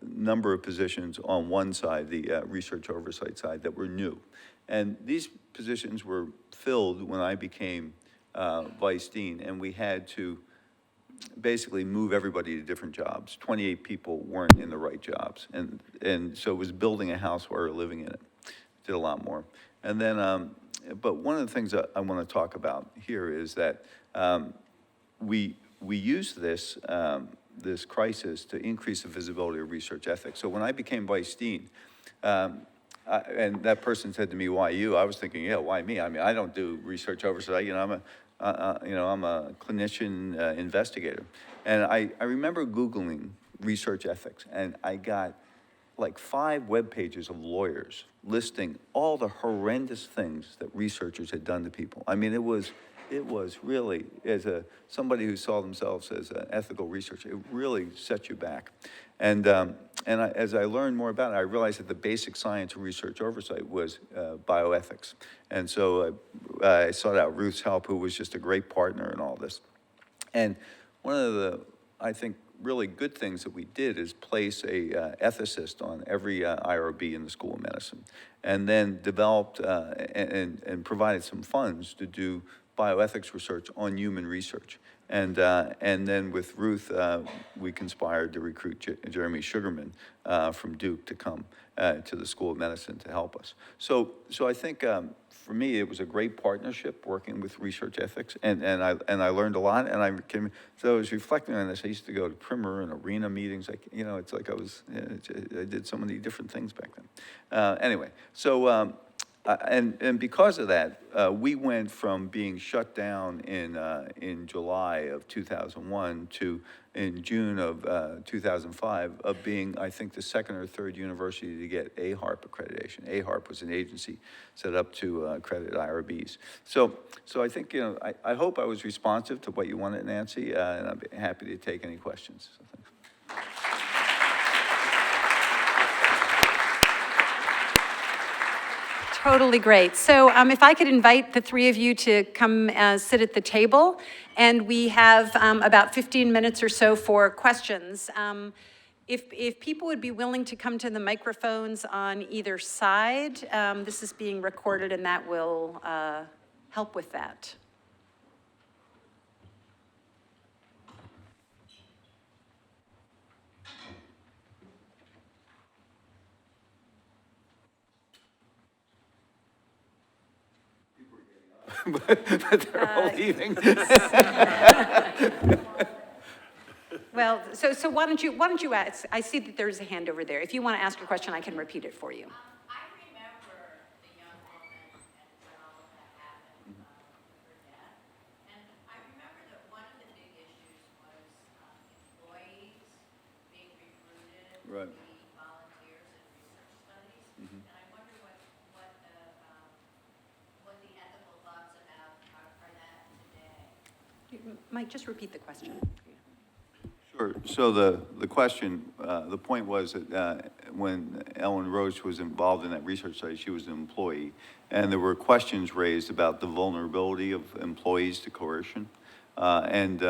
number of positions on one side, the research oversight side, that were new. And these positions were filled when I became vice dean, and we had to basically move everybody to different jobs. 28 people weren't in the right jobs. And so it was building a house while we were living in it. Did a lot more. And then, but one of the things that I want to talk about here is that we use this crisis to increase the visibility of research ethics. So when I became vice dean, and that person said to me, "Why you?" I was thinking, yeah, why me? I mean, I don't do research oversight. I'm a clinician investigator. And I remember Googling research ethics, and I got like 5 web pages of lawyers listing all the horrendous things that researchers had done to people. I mean, it was really, as somebody who saw themselves as an ethical researcher, it really set you back. And as I learned more about it, I realized that the basic science of research oversight was bioethics. And so I sought out Ruth's help, who was just a great partner in all this. And one of the, I think, really good things that we did is place a ethicist on every IRB in the School of Medicine, and then developed and provided some funds to do bioethics research on human research. And then with Ruth, we conspired to recruit Jeremy Sugarman from Duke to come to the School of Medicine to help us. So I think for me, it was a great partnership working with research ethics, and I learned a lot. And so I was reflecting on this. I used to go to primer and arena meetings. It's like I did so many different things back then. Anyway, so. And because of that, we went from being shut down in July of 2001 to in June of 2005 of being, I think, the second or third university to get AHARP accreditation. AHARP was an agency set up to accredit IRBs. So I think, I hope I was responsive to what you wanted, Nancy, and I'd be happy to take any questions. So thanks. Totally great. So if I could invite the 3 of you to come sit at the table, and we have about 15 minutes or so for questions. If people would be willing to come to the microphones on either side, this is being recorded, and that will help with that. But they're all leaving. Well, so why don't you ask? I see that there's a hand over there. If you want to ask a question, I can repeat it for you. I remember the young woman and when all of that happened with her death. And I remember that one of the big issues was employees being recruited Right. to be volunteers in research studies. And I wonder what the ethical thoughts about are that today. Mike, just repeat the question. Sure. So the question, the point was that when Ellen Roche was involved in that research study, she was an employee, and there were questions raised about the vulnerability of employees to coercion. I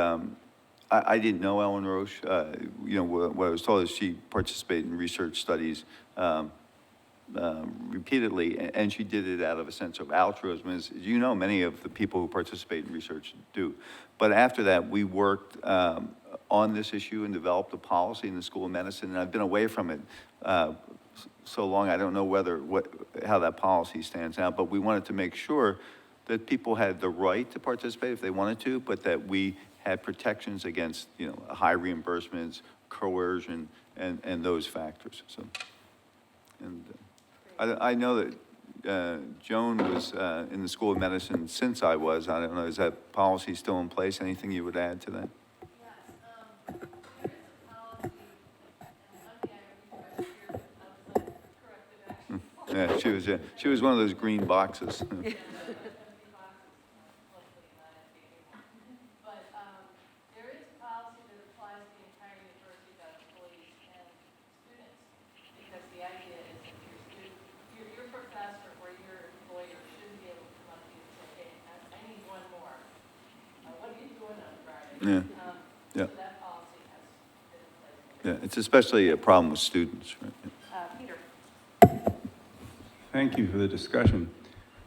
didn't know Ellen Roche. What I was told is she participated in research studies repeatedly, and she did it out of a sense of altruism, as you know, many of the people who participate in research do. But after that, we worked on this issue and developed a policy in the School of Medicine, and I've been away from it so long, I don't know how that policy stands now, but we wanted to make sure that people had the right to participate if they wanted to, but that we had protections against, high reimbursements, coercion, and those factors. So, and I know that Joan was in the School of Medicine since I was. I don't know, is that policy still in place? Anything you would add to that? Yes, there is a policy, and one day I researched here, but I was like, corrective action. Yeah, she was one of those green boxes. But there is a policy that applies to the entire university about employees and students, because the idea is that your student, your professor or your employer shouldn't be able to come up to you and say, hey, I need one more. What are you doing on Friday? Yeah. Yeah. So that policy has been in place. Yeah, it's especially a problem with students, right? Peter. Thank you for the discussion.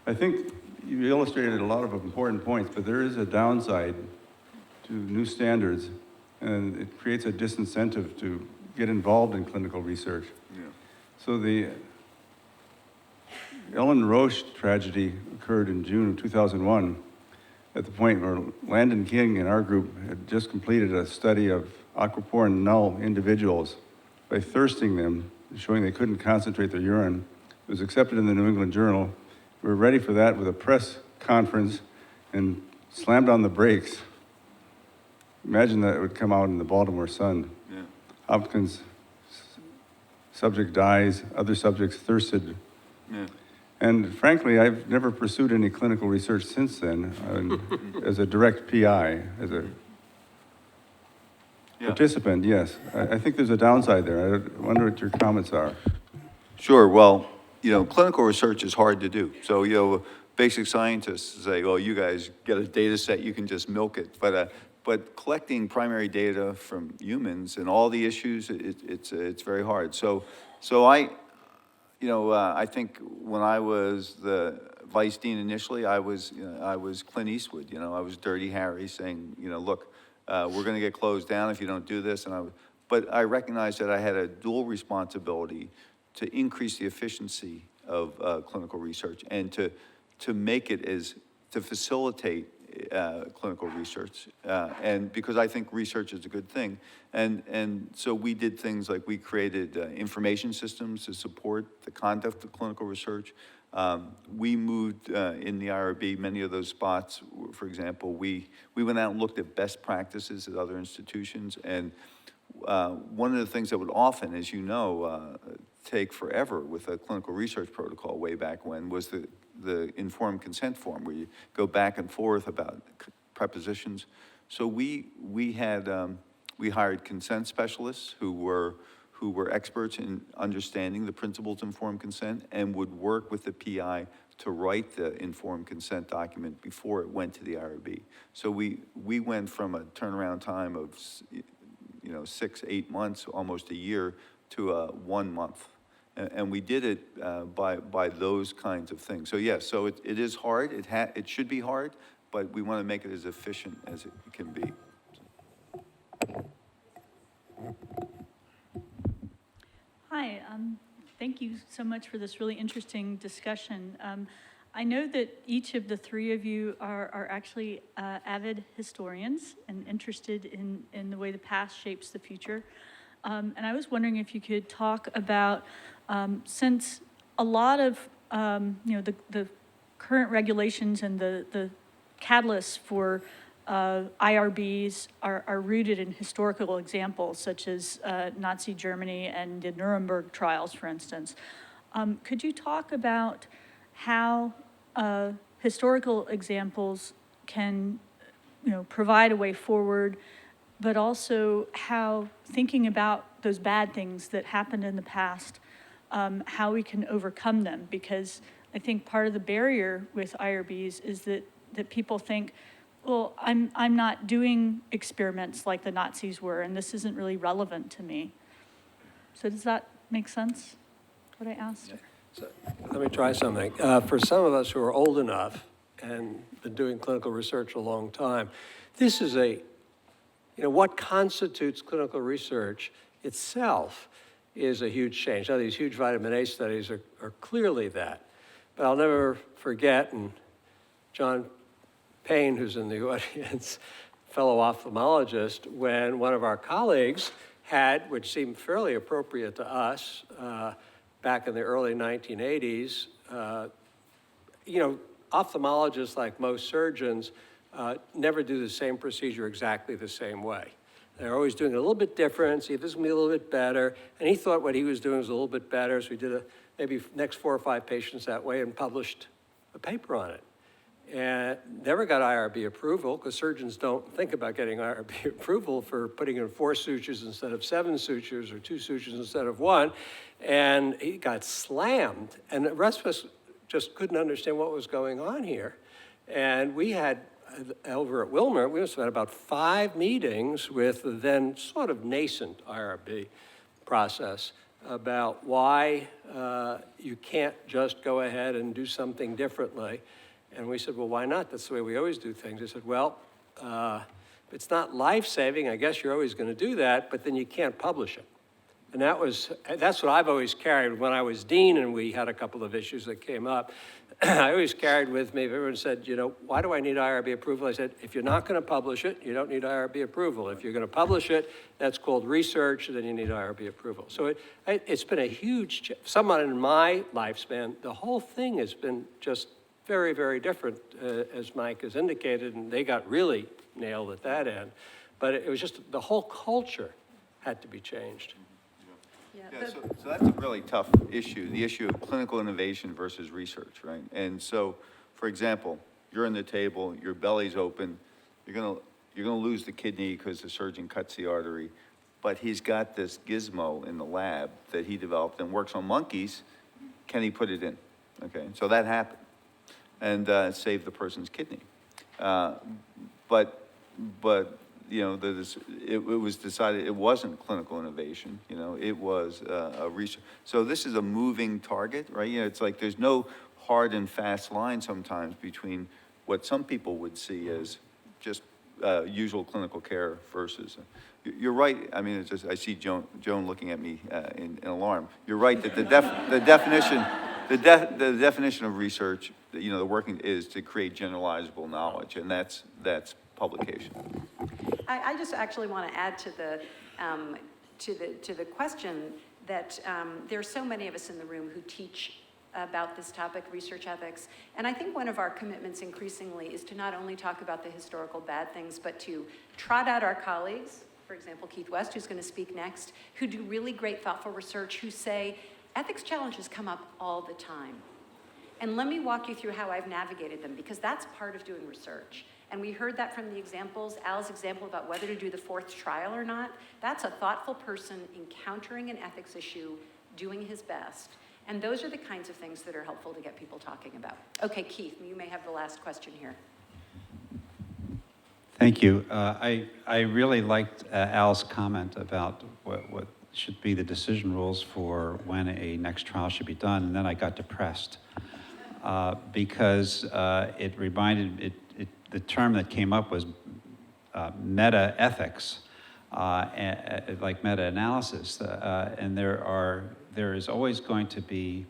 I think you illustrated a lot of important points, but there is a downside to new standards, and it creates a disincentive to get involved in clinical research. Yeah. So the Ellen Roche tragedy occurred in June of 2001, at the point where Landon King and our group had just completed a study of aquaporin null individuals by thirsting them, showing they couldn't concentrate their urine. It was accepted in the New England Journal. We were ready for that with a press conference and slammed on the brakes. Imagine that it would come out in the Baltimore Sun. Yeah. Hopkins subject dies, other subjects thirsted. Yeah. And frankly, I've never pursued any clinical research since then as a direct PI, as a participant, yes. I think there's a downside there. I wonder what your comments are. Sure, well, clinical research is hard to do. So, basic scientists say, well, you guys get a data set, you can just milk it. But collecting primary data from humans and all the issues, it's very hard. So I think when I was the vice dean initially, I was Clint Eastwood. I was Dirty Harry saying, look, we're going to get closed down if you don't do this. But I recognized that I had a dual responsibility to increase the efficiency of clinical research and to make it to facilitate clinical research, and because I think research is a good thing. And so we did things like we created information systems to support the conduct of clinical research. We moved in the IRB, many of those spots, for example, we went out and looked at best practices at other institutions. And one of the things that would often, as you know, take forever with a clinical research protocol way back when was the informed consent form, where you go back and forth about prepositions. So we hired consent specialists who were experts in understanding the principles of informed consent and would work with the PI to write the informed consent document before it went to the IRB. So we went from a turnaround time of 6-8 months, almost a year, to 1 month. And we did it by those kinds of things. So yes, so it is hard. It should be hard, but we want to make it as efficient as it can be. Hi, thank you so much for this really interesting discussion. I know that each of the three of you are actually avid historians and interested in the way the past shapes the future. And I was wondering if you could talk about, since a lot of the current regulations and the catalysts for IRBs are rooted in historical examples, such as Nazi Germany and the Nuremberg trials, for instance. Could you talk about how historical examples can, provide a way forward, but also how thinking about those bad things that happened in the past, how we can overcome them? Because I think part of the barrier with IRBs is that people think, well, I'm not doing experiments like the Nazis were, and this isn't really relevant to me. So does that make sense, what I asked? Let me try something. For some of us who are old enough and been doing clinical research a long time, this is what constitutes clinical research itself is a huge change. Now, these huge vitamin A studies are clearly that. But I'll never forget, and John Payne, who's in the audience, fellow ophthalmologist, when one of our colleagues had, which seemed fairly appropriate to us, back in the early 1980s, ophthalmologists, like most surgeons, never do the same procedure exactly the same way. They're always doing it a little bit different, see if this can be a little bit better. And he thought what he was doing was a little bit better, so we did maybe next 4 or 5 patients that way and published a paper on it. And never got IRB approval, because surgeons don't think about getting IRB approval for putting in 4 sutures instead of 7 sutures, or 2 sutures instead of 1. And he got slammed, and the rest of us just couldn't understand what was going on here. And we had, over at Wilmer, we must have had about 5 meetings with the then sort of nascent IRB process about why you can't just go ahead and do something differently. And we said, well, why not? That's the way we always do things. They said, well, if it's not life-saving, I guess you're always going to do that, but then you can't publish it. And that's what I've always carried. When I was dean and we had a couple of issues that came up, I always carried with me, if everyone said, why do I need IRB approval? I said, if you're not going to publish it, you don't need IRB approval. If you're going to publish it, that's called research, and then you need IRB approval. So it's been a huge, somewhat in my lifespan, the whole thing has been just very, very different, as Mike has indicated, and they got really nailed at that end. But it was just, the whole culture had to be changed. Yeah, so that's a really tough issue, the issue of clinical innovation versus research, right? And so, for example, you're in the table, your belly's open, you're gonna lose the kidney because the surgeon cuts the artery, but he's got this gizmo in the lab that he developed and works on monkeys. Can he put it in? Okay, so that happened, and saved the person's kidney. But it was decided it wasn't clinical innovation, it was a research. So this is a moving target, right? It's like there's no hard and fast line sometimes between what some people would see as just usual clinical care versus. You're right. I mean, it's just, I see Joan looking at me in alarm. You're right that the definition of research, the working is to create generalizable knowledge, and that's publication. I just actually want to add to the question that there are so many of us in the room who teach about this topic, research ethics, and I think one of our commitments increasingly is to not only talk about the historical bad things, but to trot out our colleagues, for example, Keith West, who's going to speak next, who do really great, thoughtful research, who say, ethics challenges come up all the time. And let me walk you through how I've navigated them, because that's part of doing research. And we heard that from the examples, Al's example about whether to do the 4th trial or not. That's a thoughtful person encountering an ethics issue, doing his best. And those are the kinds of things that are helpful to get people talking about. Okay, Keith, you may have the last question here. Thank you. I really liked Al's comment about what should be the decision rules for when a next trial should be done, and then I got depressed because it reminded the term that came up was meta-ethics, like meta-analysis, and there is always going to be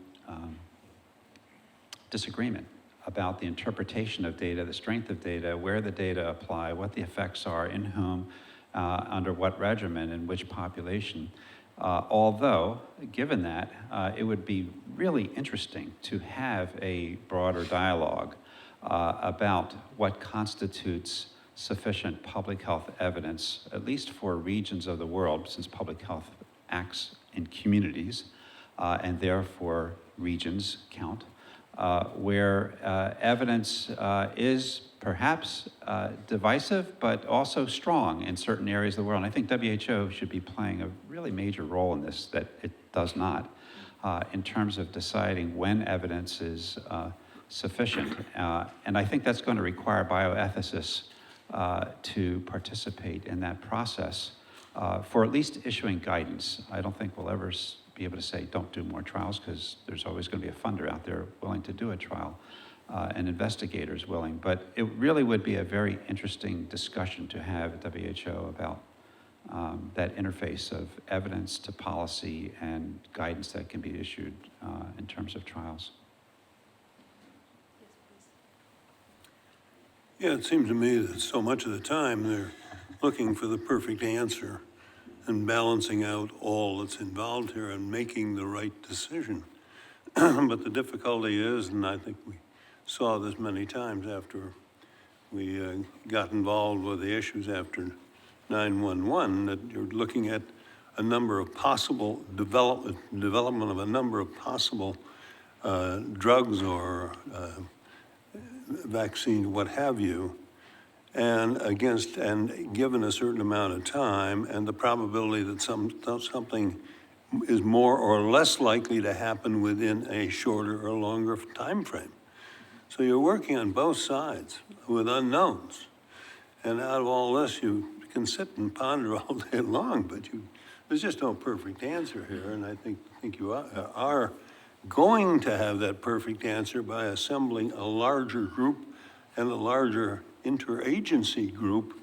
disagreement about the interpretation of data, the strength of data, where the data apply, what the effects are, in whom, under what regimen, in which population. Although, given that, it would be really interesting to have a broader dialogue about what constitutes sufficient public health evidence, at least for regions of the world, since public health acts in communities, and therefore regions count, where evidence is perhaps divisive, but also strong in certain areas of the world. And I think WHO should be playing a really major role in this, that it does not, in terms of deciding when evidence is sufficient. And I think that's going to require bioethicists to participate in that process for at least issuing guidance. I don't think we'll ever be able to say, don't do more trials, because there's always going to be a funder out there willing to do a trial, and investigators willing. But it really would be a very interesting discussion to have at WHO about that interface of evidence to policy and guidance that can be issued in terms of trials. Yeah, it seems to me that so much of the time they're looking for the perfect answer and balancing out all that's involved here and making the right decision. But the difficulty is, and I think we saw this many times after we got involved with the issues after 9/11, that you're looking at a number of possible development of a number of possible drugs or vaccine, what have you, and given a certain amount of time and the probability that something is more or less likely to happen within a shorter or longer time frame. So you're working on both sides with unknowns. And out of all this, you can sit and ponder all day long, but there's just no perfect answer here. And I think you are going to have that perfect answer by assembling a larger group, and a larger interagency group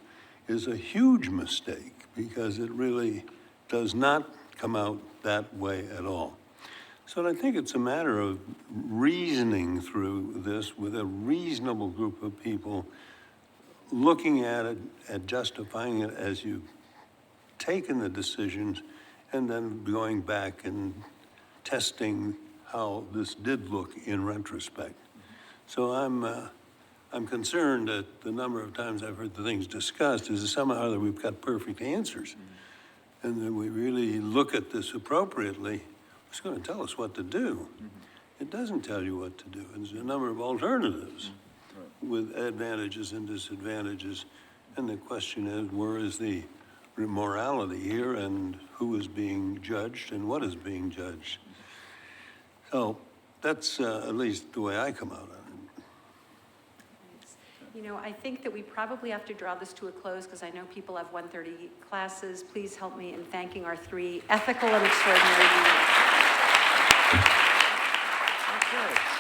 is a huge mistake, because it really does not come out that way at all. So I think it's a matter of reasoning through this with a reasonable group of people, looking at it and justifying it as you've taken the decisions, and then going back and testing how this did look in retrospect. So I'm concerned that the number of times I've heard the things discussed is somehow that we've got perfect answers, and that we really look at this appropriately. It's going to tell us what to do. It doesn't tell you what to do. There's a number of alternatives with advantages and disadvantages, and the question is, where is the morality here, and who is being judged and what is being judged? So that's at least the way I come out on it. You know, I think that we probably have to draw this to a close, because I know people have 1:30 classes. Please help me in thanking our 3 ethical and extraordinary deans. Okay.